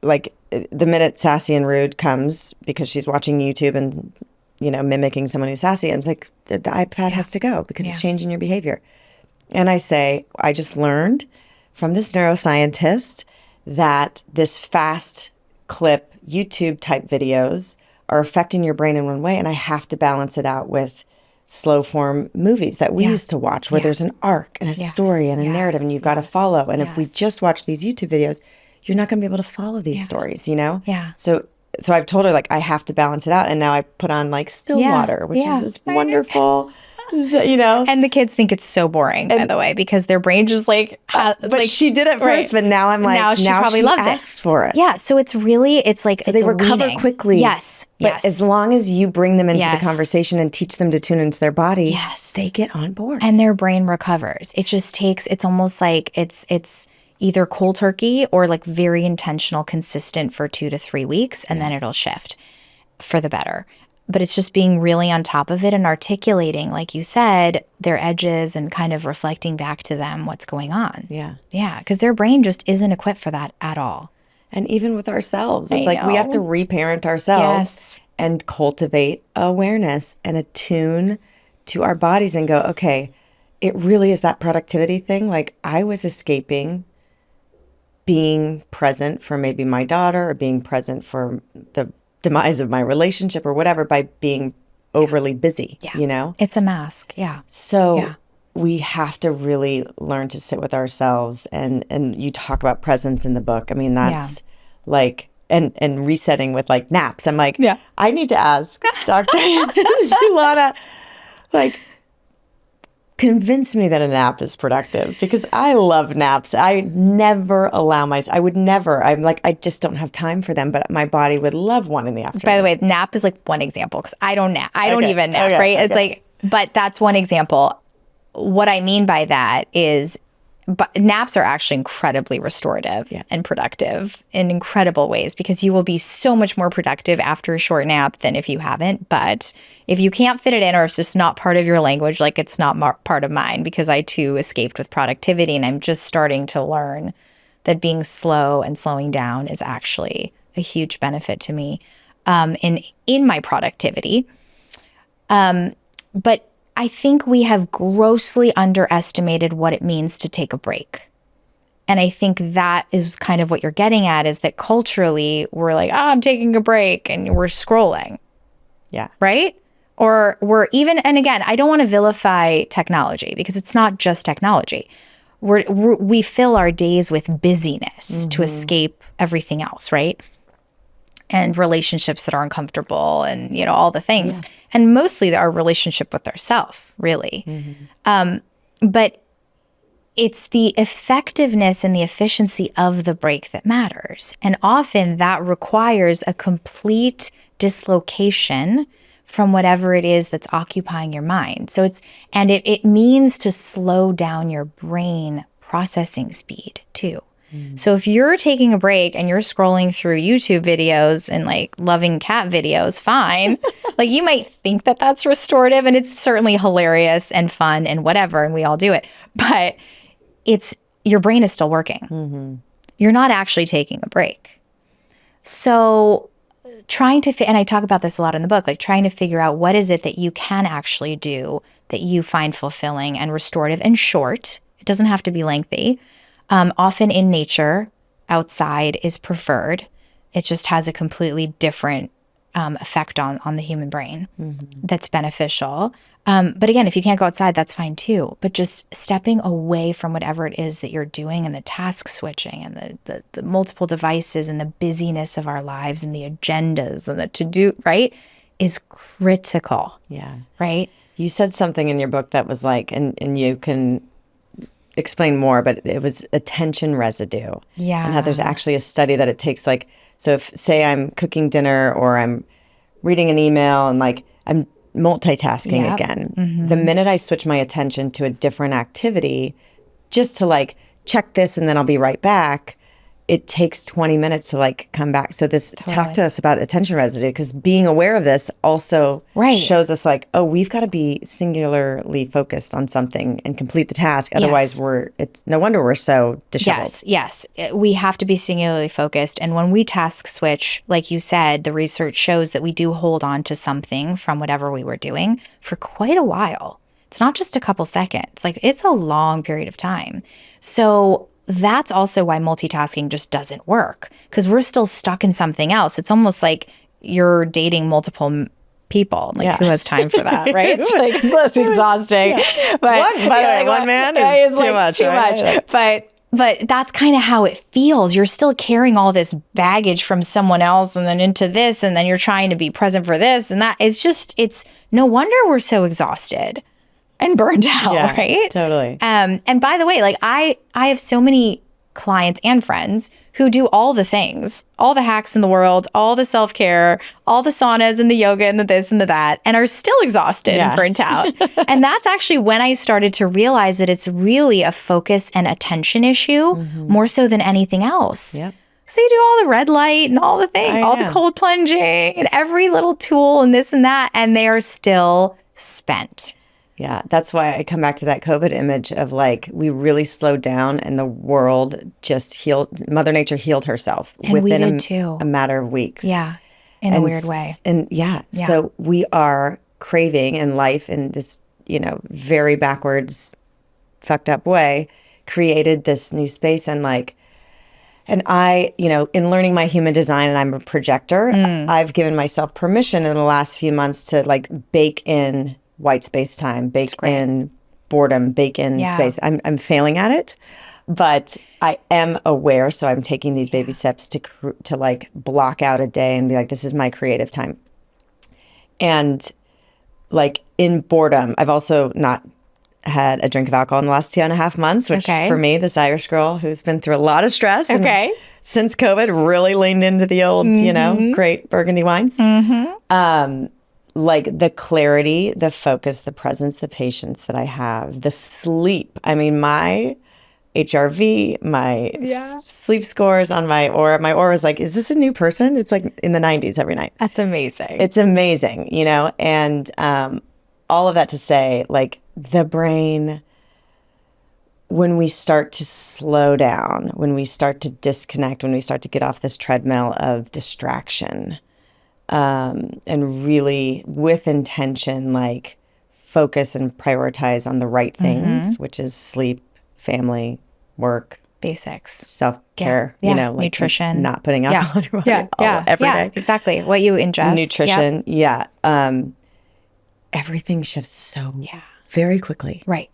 like, the minute sassy and rude comes because she's watching YouTube and, you know, mimicking someone who's sassy, I'm like, the iPad has to go, because it's changing your behavior. And I say, I just learned from this neuroscientist that this fast clip YouTube type videos are affecting your brain in one way, and I have to balance it out with slow form movies that we used to watch, where there's an arc and a story and a narrative, and you've got to follow. And if we just watch these YouTube videos, you're not going to be able to follow these stories, you know? Yeah. So I've told her, like, I have to balance it out. And now I put on like Stillwater, which is this wonderful, you know. And the kids think it's so boring, by the way, because their brain just like, but like, she did it first, but now I'm like, now probably she loves asks for it. Yeah. So it's really, it's like, so it's they recover weaning. quickly. Yes. But as long as you bring them into the conversation and teach them to tune into their body, they get on board. And their brain recovers. It just takes, it's almost like it's either cold turkey or like very intentional, consistent for 2 to 3 weeks, and then it'll shift for the better. But it's just being really on top of it and articulating, like you said, their edges and kind of reflecting back to them what's going on. Yeah. Yeah, because their brain just isn't equipped for that at all. And even with ourselves, it's like we have to reparent ourselves and cultivate awareness and attune to our bodies and go, okay, it really is that productivity thing. Like, I was escaping being present for maybe my daughter, or being present for the demise of my relationship or whatever, by being overly busy, you know? It's a mask, So we have to really learn to sit with ourselves. And you talk about presence in the book. I mean, that's like, and resetting with like naps. I'm like, I need to ask Dr. Zelana, like, convince me that a nap is productive, because I love naps. I never allow myself, I'm like, I just don't have time for them, but my body would love one in the afternoon. By the way, nap is like one example, because I don't nap. I don't even nap, right? It's like, but that's one example. What I mean by that is but naps are actually incredibly restorative and productive in incredible ways, because you will be so much more productive after a short nap than if you haven't. But if you can't fit it in, or it's just not part of your language, like it's not part of mine, because I too escaped with productivity, and I'm just starting to learn that being slow and slowing down is actually a huge benefit to me in my productivity. But I think we have grossly underestimated what it means to take a break. And I think that is kind of what you're getting at, is that culturally we're like, oh, I'm taking a break, and we're scrolling. Yeah. Right? Or we're even, and again, I don't want to vilify technology, because it's not just technology. We fill our days with busyness to escape everything else, right? And relationships that are uncomfortable, and, you know, all the things. Yeah. And mostly our relationship with ourselves, really. But it's the effectiveness and the efficiency of the break that matters. And often that requires a complete dislocation from whatever it is that's occupying your mind. So it means to slow down your brain processing speed too. So if you're taking a break and you're scrolling through YouTube videos and like loving cat videos, fine. Like, you might think that that's restorative, and it's certainly hilarious and fun and whatever, and we all do it. But your brain is still working. You're not actually taking a break. So and I talk about this a lot in the book, like trying to figure out what is it that you can actually do that you find fulfilling and restorative and short. It doesn't have to be lengthy. Often in nature, outside is preferred. It just has a completely different effect on the human brain that's beneficial. But again, if you can't go outside, that's fine too. But just stepping away from whatever it is that you're doing, and the task switching, and the multiple devices, and the busyness of our lives, and the agendas, and the to-do, right, is critical. Yeah. Right? You said something in your book that was like, and you can explain more, but it was attention residue. Yeah. And how there's actually a study that it takes, like, so if, say, I'm cooking dinner or I'm reading an email and like I'm multitasking again, the minute I switch my attention to a different activity, just to like check this and then I'll be right back, it takes 20 minutes to like come back. So talk to us about attention residue, because being aware of this also shows us like, oh, we've got to be singularly focused on something and complete the task. Otherwise it's no wonder we're so disheveled. Yes. We have to be singularly focused. And when we task switch, like you said, the research shows that we do hold on to something from whatever we were doing for quite a while. It's not just a couple seconds. Like, it's a long period of time. So that's also why multitasking just doesn't work, because we're still stuck in something else. It's almost like you're dating multiple people. Like, who has time for that, right? It's like, it's exhausting. But by the way, one man is too much. Too much. But that's kind of how it feels. You're still carrying all this baggage from someone else, and then into this, and then you're trying to be present for this and that. It's no wonder we're so exhausted and burned out, right? Totally. And by the way, like I have so many clients and friends who do all the things, all the hacks in the world, all the self-care, all the saunas and the yoga and the this and the that, and are still exhausted and burnt out. And that's actually when I started to realize that it's really a focus and attention issue more so than anything else. Yep. So you do all the red light and all the things, the cold plunging and every little tool and this and that, and they are still spent. Yeah, that's why I come back to that COVID image of like, we really slowed down and the world just healed. Mother Nature healed herself within a matter of weeks. Yeah, in a weird way. And so we are craving in life in this, very backwards, fucked up way, created this new space. And I, in learning my human design, and I'm a projector, I've given myself permission in the last few months to like bake in white space time, bake in boredom, bake in space. I'm failing at it, but I am aware. So I'm taking these baby steps to like block out a day and be like, this is my creative time. And like in boredom, I've also not had a drink of alcohol in the last 2.5 months, which for me, this Irish girl who's been through a lot of stress and since COVID really leaned into the old, great Burgundy wines. Like the clarity, the focus, the presence, the patience that I have, the sleep. I mean, my HRV, my sleep scores on my Aura. My Aura is like, is this a new person? It's like in the 90s every night. That's amazing. It's amazing, you know? And all of that to say, like, the brain, when we start to slow down, when we start to disconnect, when we start to get off this treadmill of distraction, and really with intention, like, focus and prioritize on the right things, which is sleep, family, work, basics, self-care, you know, like nutrition, not putting alcohol in your body every day. Exactly. What you ingest. Nutrition. Everything shifts so very quickly. Right.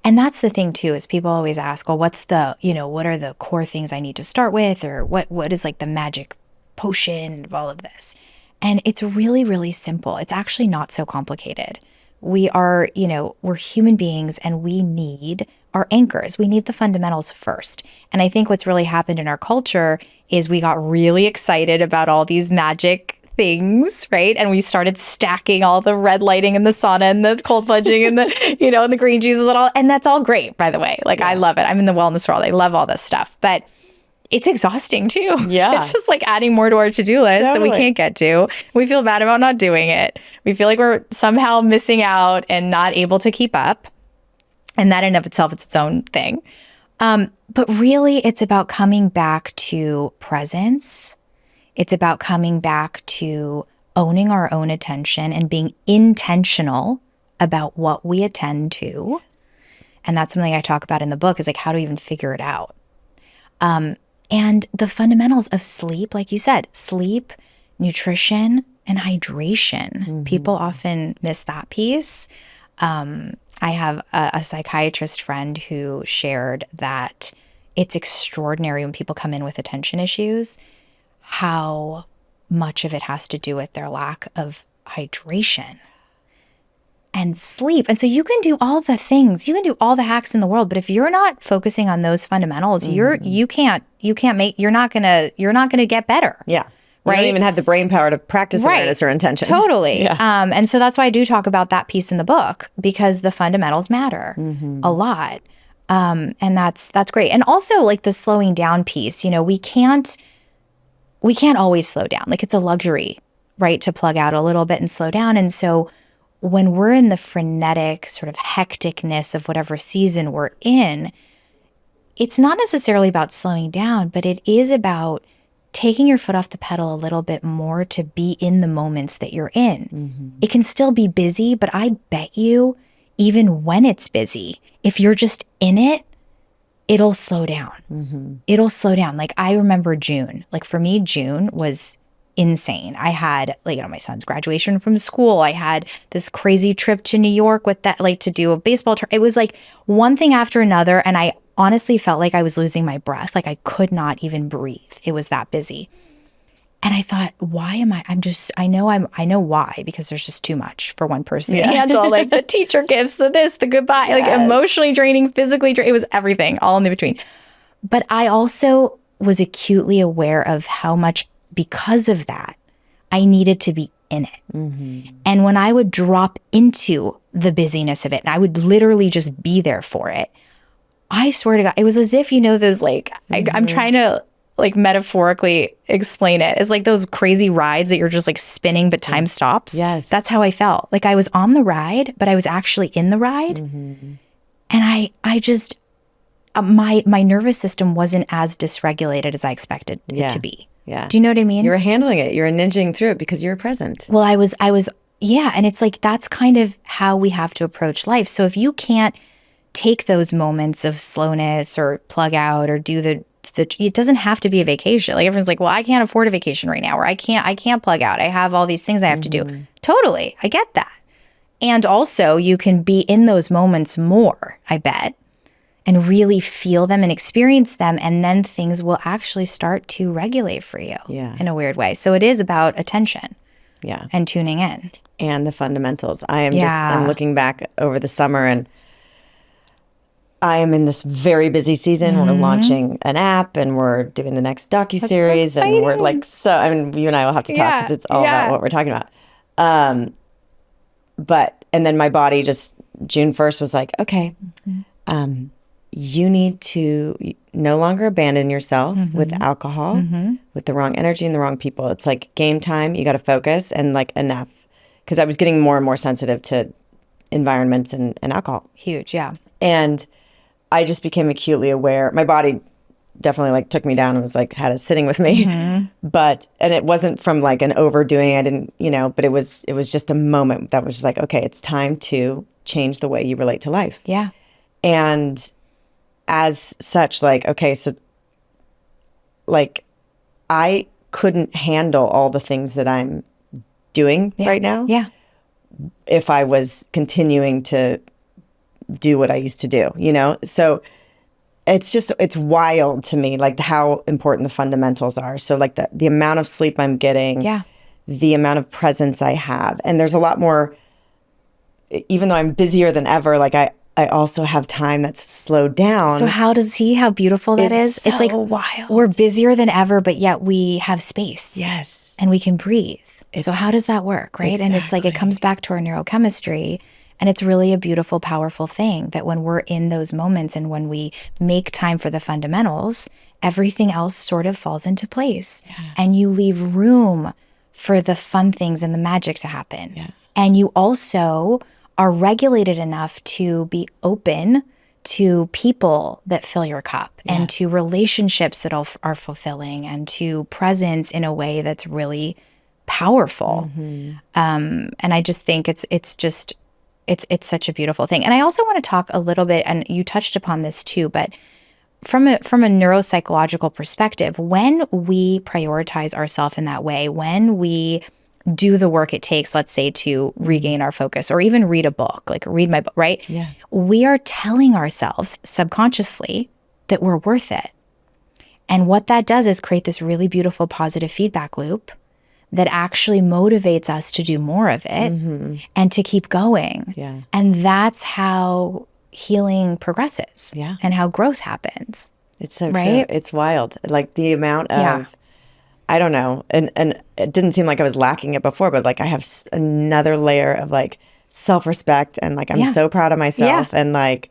And that's the thing too, is people always ask, well, what's the, you know, what are the core things I need to start with? Or what is like the magic potion of all of this? And it's really, really simple. It's actually not so complicated. We are, you know, we're human beings and we need our anchors. We need the fundamentals first. And I think what's really happened in our culture is we got really excited about all these magic things, right? And we started stacking all the red lighting and the sauna and the cold plunging and the, you know, and the green juices and all. And that's all great, by the way. Like, I love it. I'm in the wellness world. I love all this stuff. But it's exhausting too. Yeah. It's just like adding more to our to-do list that we can't get to. We feel bad about not doing it. We feel like we're somehow missing out and not able to keep up. And that in of itself, it's its own thing. But really, it's about coming back to presence. It's about coming back to owning our own attention and being intentional about what we attend to. And that's something I talk about in the book, is like how to even figure it out. And the fundamentals of sleep, like you said, sleep, nutrition, and hydration. People often miss that piece. I have a psychiatrist friend who shared that it's extraordinary when people come in with attention issues, how much of it has to do with their lack of hydration and sleep. And so you can do all the things, you can do all the hacks in the world, but if you're not focusing on those fundamentals, you're not gonna get better. Yeah. Right? You don't even have the brain power to practice awareness or intention. Totally. Yeah. And so that's why I do talk about that piece in the book, because the fundamentals matter a lot. And that's great. And also, like, the slowing down piece, you know, we can't always slow down. Like, it's a luxury, right, to plug out a little bit and slow down. And so when we're in the frenetic sort of hecticness of whatever season we're in, it's not necessarily about slowing down, but it is about taking your foot off the pedal a little bit more to be in the moments that you're in. It can still be busy, but I bet you, even when it's busy, if you're just in it, it'll slow down. It'll slow down. Like, I remember June. Like, for me, June was insane. I had, like, you know, my son's graduation from school. I had this crazy trip to New York with that, like, to do a baseball tour. It was like one thing after another. And I honestly felt like I was losing my breath. Like, I could not even breathe. It was that busy. And I thought, why am I know why, because there's just too much for one person to handle. Like, the teacher gifts, the this, the goodbye, like, emotionally draining, physically draining. It was everything, all in the between. But I also was acutely aware of how much, because of that, I needed to be in it. And when I would drop into the busyness of it, and I would literally just be there for it, I swear to God, it was as if, you know, those, like, I'm trying to, like, metaphorically explain it. It's like those crazy rides that you're just, like, spinning, but time stops. Yes. That's how I felt. Like, I was on the ride, but I was actually in the ride. And I just, my nervous system wasn't as dysregulated as I expected it to be. Yeah. Do you know what I mean? You were handling it. You were ninjing through it because you were present. Well, I was, yeah. And it's like, that's kind of how we have to approach life. So if you can't take those moments of slowness or plug out or do it doesn't have to be a vacation. Like, everyone's like, well, I can't afford a vacation right now, or I can't plug out. I have all these things I have to do. Totally. I get that. And also, you can be in those moments more, I bet, and really feel them and experience them. And then things will actually start to regulate for you in a weird way. So it is about attention and tuning in. And the fundamentals. I'm looking back over the summer, and I am in this very busy season. We're launching an app, and we're doing the next docuseries, and we're like, I mean, you and I will have to talk, because it's all about what we're talking about. And then my body just, June 1st was like, okay, you need to no longer abandon yourself with alcohol, with the wrong energy and the wrong people. It's like game time. You got to focus and like enough. Because I was getting more and more sensitive to environments and alcohol. Huge, yeah. And I just became acutely aware. My body definitely like took me down and was like, had a sitting with me. And it wasn't from like an overdoing. I didn't, but it was just a moment that was just like, okay, it's time to change the way you relate to life. Yeah. And as such, like, okay, so like I couldn't handle all the things that I'm doing right now. Yeah. If I was continuing to do what I used to do, So it's wild to me, like how important the fundamentals are. So like the amount of sleep I'm getting, the amount of presence I have. And there's a lot more, even though I'm busier than ever, like I also have time that's slowed down. So see how beautiful that is? It's like wild. We're busier than ever, but yet we have space. Yes. And we can breathe. So how does that work, right? Exactly. And it's like it comes back to our neurochemistry. And it's really a beautiful, powerful thing that when we're in those moments and when we make time for the fundamentals, everything else sort of falls into place. Yeah. And you leave room for the fun things and the magic to happen. Yeah. And you also are regulated enough to be open to people that fill your cup and to relationships that are fulfilling and to presence in a way that's really powerful. And I just think it's such a beautiful thing. And I also want to talk a little bit, and you touched upon this too, but from a neuropsychological perspective, when we prioritize ourselves in that way, when we do the work it takes, let's say, to regain our focus or even read a book, like read my book, right? Yeah. We are telling ourselves subconsciously that we're worth it. And what that does is create this really beautiful positive feedback loop that actually motivates us to do more of it and to keep going. Yeah. And that's how healing progresses and how growth happens. It's so true. It's wild. Like the amount of, I don't know, and it didn't seem like I was lacking it before, but like I have another layer of like self-respect and like I'm so proud of myself and like,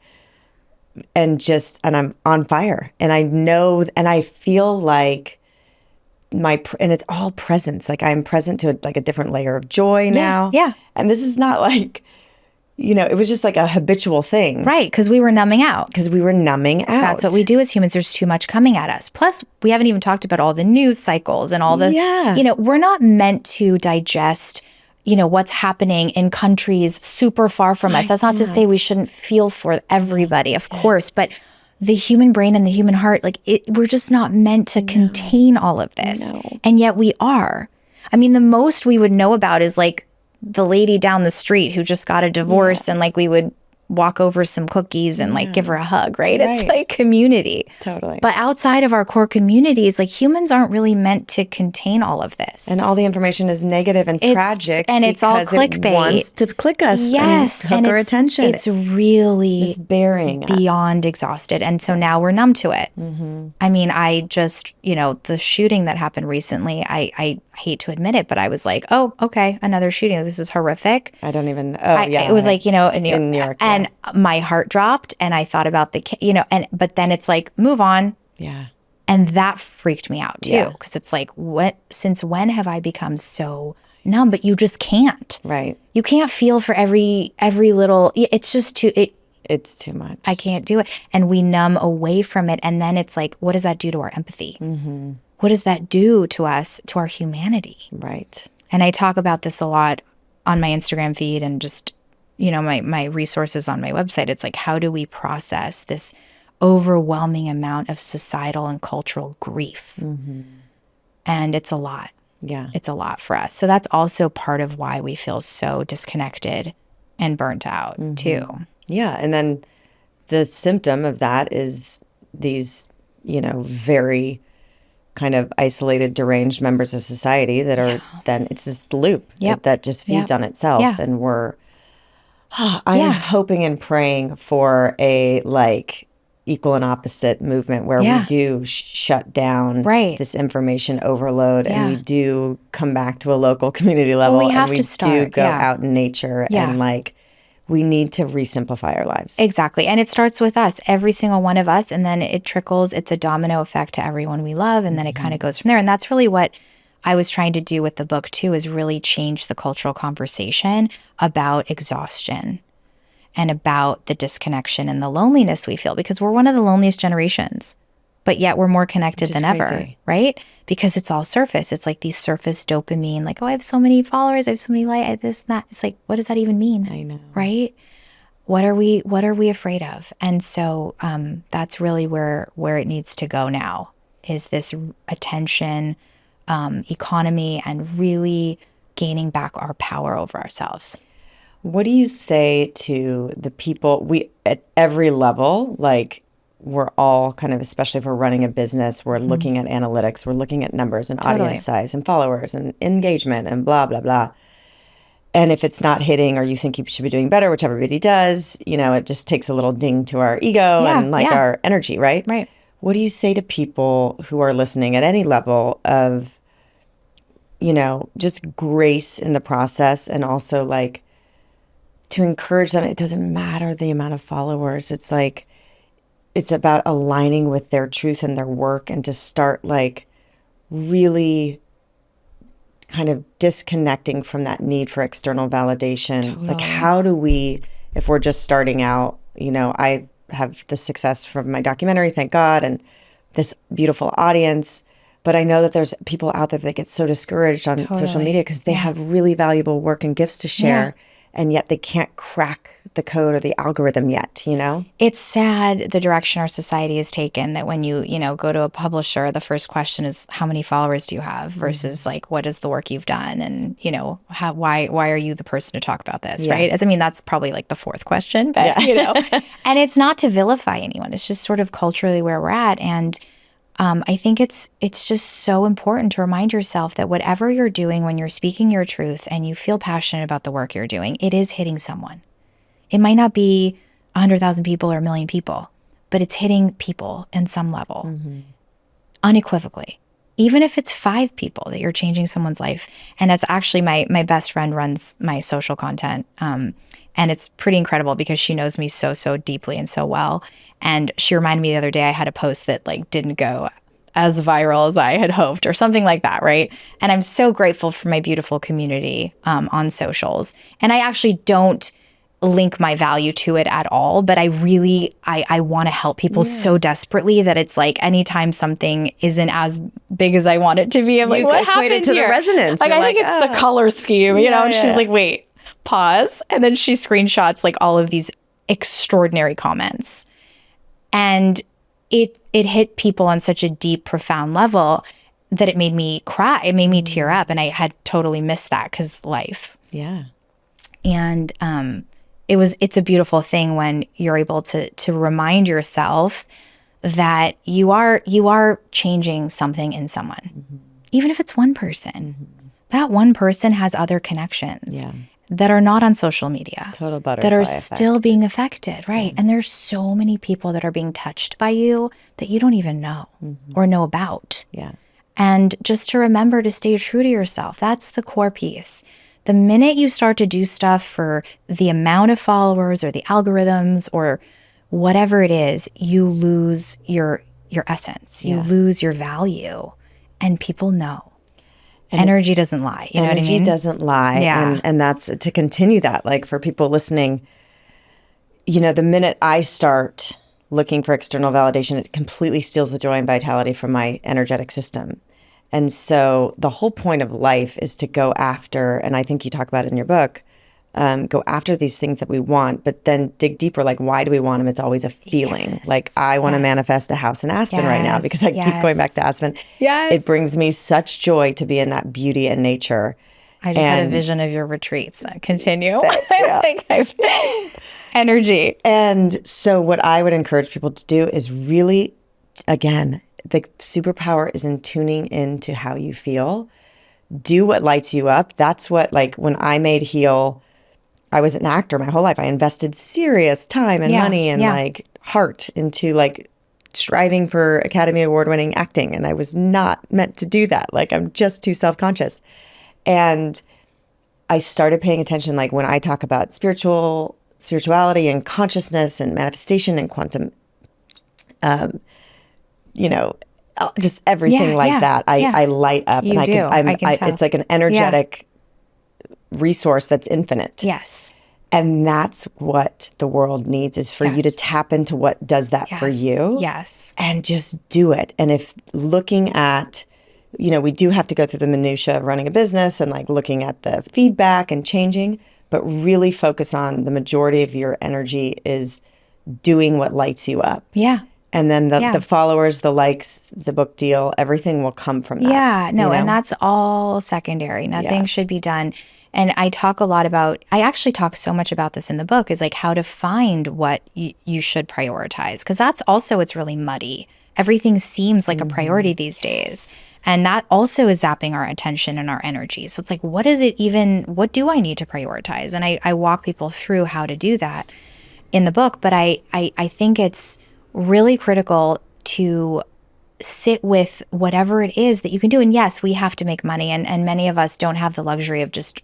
and I'm on fire. And I know, and I feel like and it's all presence. Like I'm present to like a different layer of joy now. Yeah. And this is not like, it was just like a habitual thing. Right. Because we were numbing out. That's what we do as humans. There's too much coming at us. Plus, we haven't even talked about all the news cycles and all the, we're not meant to digest, what's happening in countries super far from us. That's not to say we shouldn't feel for everybody, of course, but the human brain and the human heart, we're just not meant to contain all of this. No. And yet we are. I mean, the most we would know about is like the lady down the street who just got a divorce and like we would walk over some cookies and like give her a hug, right? It's like community. Totally. But outside of our core communities, like humans aren't really meant to contain all of this. And all the information is negative and tragic. And it's all clickbait. It wants to click us and hook our attention. It's really burying us. Beyond exhausted. And so now we're numb to it. I mean, I just, the shooting that happened recently, I hate to admit it, but I was like, oh, okay, another shooting. This is horrific. I don't even, it was like, in New York. And my heart dropped and I thought about but then it's like, move on. Yeah. And that freaked me out too. Because it's like, since when have I become so numb? But you just can't. Right. You can't feel for every little, it's just it's too much. I can't do it. And we numb away from it. And then it's like, what does that do to our empathy? What does that do to us, to our humanity? Right. And I talk about this a lot on my Instagram feed and just, my resources on my website. It's like, how do we process this overwhelming amount of societal and cultural grief? And it's a lot. Yeah. It's a lot for us. So that's also part of why we feel so disconnected and burnt out too. Yeah. And then the symptom of that is these, very kind of isolated, deranged members of society that are then it's this loop that just feeds on itself. And I'm hoping and praying for a like equal and opposite movement where we do shut down this information overload and we do come back to a local community level we have and we to start, do go out in nature and like we need to resimplify our lives. Exactly. And it starts with us, every single one of us. And then it trickles, it's a domino effect to everyone we love. And then it kind of goes from there. And that's really what I was trying to do with the book too, is really change the cultural conversation about exhaustion and about the disconnection and the loneliness we feel, because we're one of the loneliest generations, but yet we're more connected than ever, right? Because it's all surface. It's like these surface dopamine, like, oh, I have so many followers, I have so many likes, this and that. It's like, what does that even mean? I know. Right? What are we afraid of? And so that's really where it needs to go now, is this attention economy and really gaining back our power over ourselves. What do you say to the people, we at every level, like we're all kind of, especially if we're running a business, we're looking at analytics, we're looking at numbers and audience size and followers and engagement and blah, blah, blah. And if it's not hitting, or you think you should be doing better, which everybody does, it just takes a little ding to our ego and our energy, right? Right. What do you say to people who are listening at any level of, just grace in the process, and also like to encourage them? It doesn't matter the amount of followers. It's like, it's about aligning with their truth and their work, and to start like really kind of disconnecting from that need for external validation. Totally. Like, how do we, if we're just starting out, I have the success from my documentary, thank God, and this beautiful audience. But I know that there's people out there that get so discouraged on social media because they have really valuable work and gifts to share, and yet they can't crack the code or the algorithm yet, It's sad the direction our society has taken, that when you go to a publisher, the first question is, how many followers do you have, versus like, what is the work you've done? And, why are you the person to talk about this, right? I mean, that's probably like the fourth question, but, and it's not to vilify anyone. It's just sort of culturally where we're at. And I think it's just so important to remind yourself that whatever you're doing, when you're speaking your truth and you feel passionate about the work you're doing, it is hitting someone. It might not be 100,000 people or 1 million people, but it's hitting people in some level, unequivocally. Even if it's 5 people that you're changing someone's life. And that's actually my best friend runs my social content. And it's pretty incredible because she knows me so, so deeply and so well. And she reminded me the other day, I had a post that like didn't go as viral as I had hoped, or something like that, right? And I'm so grateful for my beautiful community on socials. And I actually don't link my value to it at all, but I really, I want to help people so desperately that it's like, anytime something isn't as big as I want it to be, I'm like, what happened to here? The resonance. Like, I think it's the color scheme, and she's like, wait, pause. And then she screenshots like all of these extraordinary comments. And it hit people on such a deep, profound level that it made me cry. It made me tear up. And I had totally missed that because life. Yeah. And it's a beautiful thing when you're able to remind yourself that you are changing something in someone. Even if it's one person. That one person has other connections. That are not on social media. Total butterfly that are effect. still being affected, right? And there's so many people that are being touched by you that you don't even know or know about. And just to remember to stay true to yourself. That's the core piece. The minute you start to do stuff for the amount of followers or the algorithms or whatever it is, you lose your essence. You lose your value, and people know. And energy doesn't lie. You know what I mean? Energy doesn't lie. Yeah. And that's to continue that. Like, for people listening, the minute I start looking for external validation, it completely steals the joy and vitality from my energetic system. And so the whole point of life is to go after, and I think you talk about it in your book, go after these things that we want, but then dig deeper. Like, why do we want them? It's always a feeling. Like, I want to manifest a house in Aspen right now because I keep going back to Aspen. It brings me such joy to be in that beauty and nature. I just had a vision of your retreats. Continue. I think I've energy. And so what I would encourage people to do is really, again, the superpower is in tuning into how you feel. Do what lights you up. That's what, like, when I made Heal, I was an actor my whole life. I invested serious time and money and like heart into like striving for Academy Award winning acting. And I was not meant to do that. Like, I'm just too self-conscious. And I started paying attention, like when I talk about spiritual spirituality and consciousness and manifestation and quantum, just everything that. I light up, You and do. I can tell. it's like an energetic resource that's infinite. Yes. And that's what the world needs, is for you to tap into what does that for you. Yes. And just do it. And if looking at, we do have to go through the minutia of running a business and like looking at the feedback and changing, but really focus on the majority of your energy is doing what lights you up. Yeah. And then the followers, the likes, the book deal, everything will come from that. Yeah, no, and that's all secondary. Nothing should be done. And I talk a lot about, I actually talk so much about this in the book, is like how to find what you should prioritize. Because that's also, it's really muddy. Everything seems like a priority these days. And that also is zapping our attention and our energy. So it's like, what do I need to prioritize? And I walk people through how to do that in the book. But I think it's really critical to sit with whatever it is that you can do. And yes, we have to make money. And many of us don't have the luxury of just,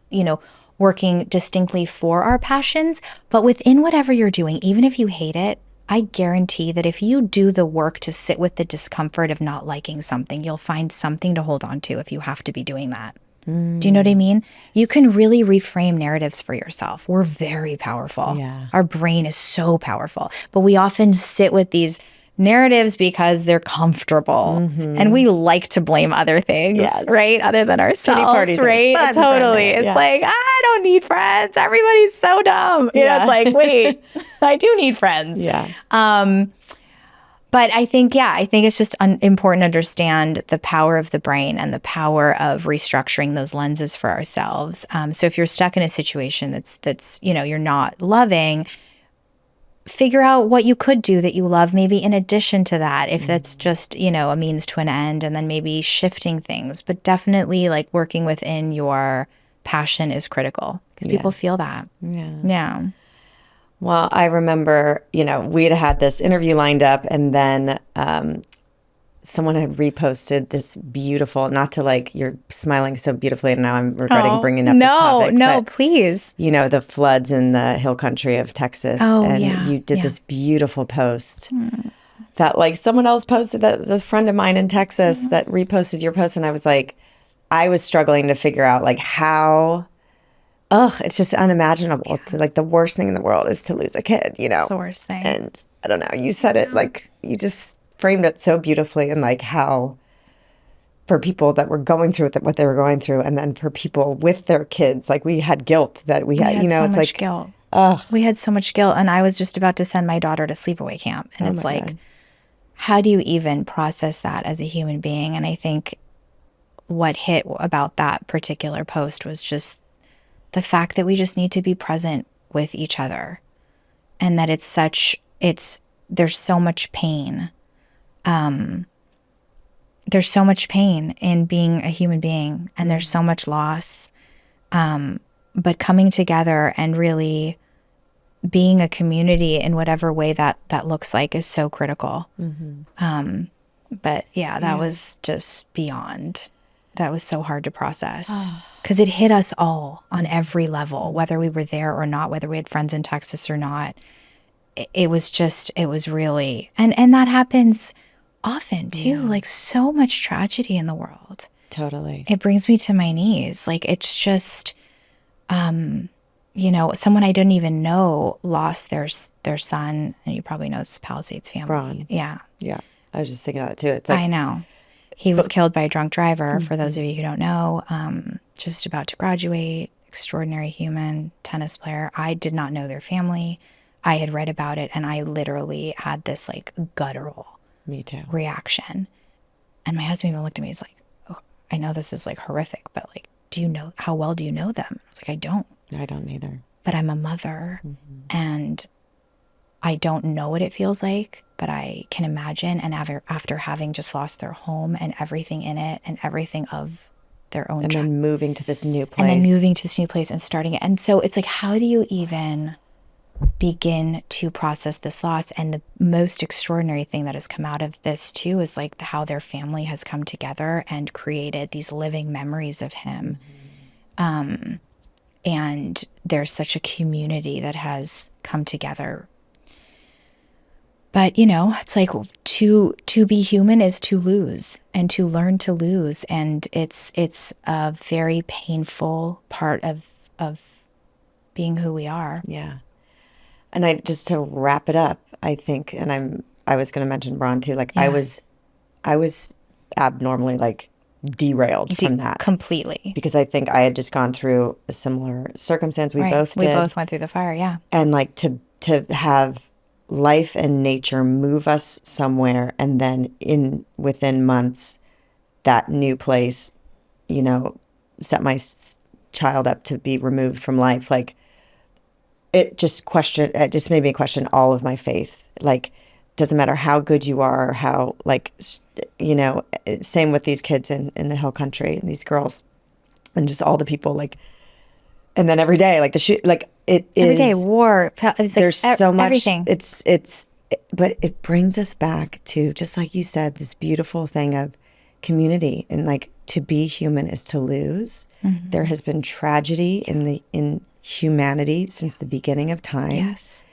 working distinctly for our passions. But within whatever you're doing, even if you hate it, I guarantee that if you do the work to sit with the discomfort of not liking something, you'll find something to hold on to if you have to be doing that. Do you know what I mean? You can really reframe narratives for yourself. We're very powerful. Yeah. Our brain is so powerful. But we often sit with these narratives because they're comfortable. And we like to blame other things, right? Other than ourselves, right? Totally. It's like, I don't need friends. Everybody's so dumb. It's like, wait, I do need friends. Yeah. But I think it's just important to understand the power of the brain and the power of restructuring those lenses for ourselves. So if you're stuck in a situation that's you're not loving, figure out what you could do that you love, maybe in addition to that, if that's just, a means to an end, and then maybe shifting things. But definitely like working within your passion is critical because people feel that. Yeah. Well, I remember, we had this interview lined up, and then someone had reposted this beautiful, not to like, you're smiling so beautifully, and now I'm regretting bringing up this topic. No, please. The floods in the hill country of Texas. You did this beautiful post that like someone else posted, that was a friend of mine in Texas that reposted your post. And I was like, I was struggling to figure out like how... it's just unimaginable to like, the worst thing in the world is to lose a kid, It's the worst thing. And I don't know, you said it like, you just framed it so beautifully, and like how for people that were going through what they were going through, and then for people with their kids, like we had guilt that we had, so it's much like guilt. We had so much guilt, and I was just about to send my daughter to sleepaway camp, and it's like, God. How do you even process that as a human being? And I think what hit about that particular post was just the fact that we just need to be present with each other, and that there's so much pain. There's so much pain in being a human being, and there's so much loss. But coming together and really being a community in whatever way that looks like is so critical. But that was just beyond. That was so hard to process because it hit us all on every level, whether we were there or not, whether we had friends in Texas or not. It was really, and that happens often too, like so much tragedy in the world. Totally. It brings me to my knees. Like, it's just, someone I didn't even know lost their son, and you probably know it's Palisades family. Ron. Yeah. Yeah. I was just thinking of that too. It's like, I know. He was killed by a drunk driver, for those of you who don't know, just about to graduate, extraordinary human, tennis player. I did not know their family. I had read about it, and I literally had this like guttural reaction. And my husband even looked at me, he's like, oh, I know this is like horrific, but like, how well do you know them? I was like, I don't either. But I'm a mother, and I don't know what it feels like, but I can imagine. And after having just lost their home and everything in it and everything of their own child. And then moving to this new place. And starting it. And so it's like, how do you even begin to process this loss? And the most extraordinary thing that has come out of this too is like how their family has come together and created these living memories of him. And there's such a community that has come together. But, it's like to be human is to lose and to learn to lose. And it's a very painful part of being who we are. Yeah. And just to wrap it up, I think, and I was going to mention Ron too, like Yeah. I was abnormally like derailed from that. Completely. Because I think I had just gone through a similar circumstance. We both did. We both went through the fire, yeah. And like to have life and nature move us somewhere, and then within months, that new place, set my child up to be removed from life. Like it just made me question all of my faith. Like, doesn't matter how good you are, or how same with these kids in the hill country and these girls, and just all the people like. And then every day, like every day war. It's there's like so much. Everything. But it brings us back to, just like you said, this beautiful thing of community, and like to be human is to lose. Mm-hmm. There has been tragedy in humanity since the beginning of time. Yes,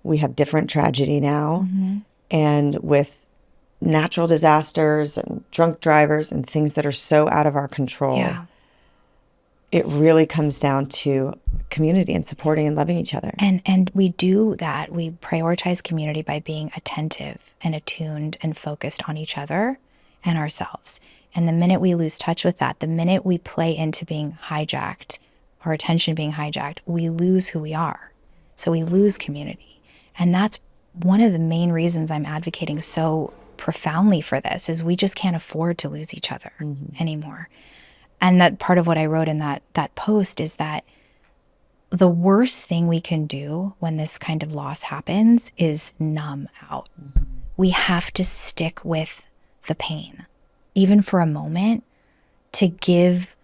we have different tragedy now, mm-hmm. and with natural disasters and drunk drivers and things that are so out of our control. Yeah. It really comes down to community and supporting and loving each other. And we do that. We prioritize community by being attentive and attuned and focused on each other and ourselves. And the minute we lose touch with that, the minute we play into being hijacked, our attention being hijacked, we lose who we are. So we lose community. And that's one of the main reasons I'm advocating so profoundly for this, is we just can't afford to lose each other mm-hmm. anymore. And that part of what I wrote in that post is that the worst thing we can do when this kind of loss happens is numb out. Mm-hmm. We have to stick with the pain, even for a moment, to give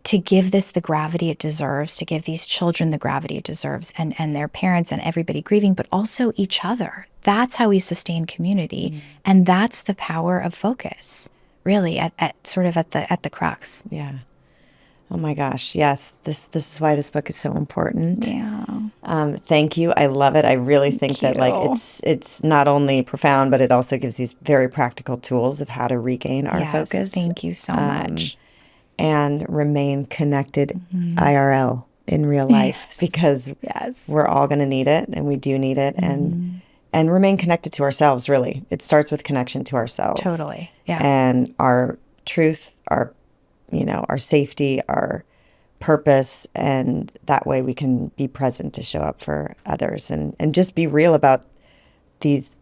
this the gravity it deserves, to give these children the gravity it deserves, and their parents and everybody grieving, but also each other. That's how we sustain community. Mm-hmm. And that's the power of focus. Really, at the crux. Yeah. Oh my gosh. Yes. This is why this book is so important. Yeah. Thank you. I love it. I really think that like it's not only profound, but it also gives these very practical tools of how to regain our focus. Thank you so much. And remain connected mm-hmm. IRL in real life, because we're all going to need it, and we do need it. Mm-hmm. And remain connected to ourselves, really. It starts with connection to ourselves. Totally, yeah. And our truth, our safety, our purpose, and that way we can be present to show up for others, and just be real about these,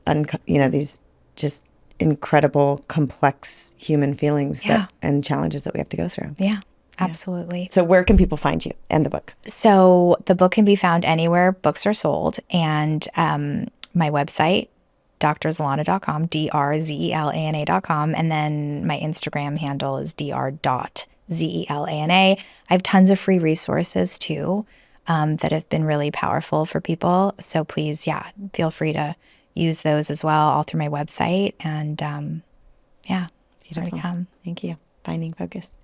these just incredible, complex human feelings and challenges that we have to go through. Yeah. Absolutely. So where can people find you and the book? So the book can be found anywhere books are sold, and my website, drzelana.com, drzelana.com, and then my Instagram handle is dr.zelana. I have tons of free resources too that have been really powerful for people. So please, feel free to use those as well, all through my website. And Beautiful. Come. Thank you. Finding Focus.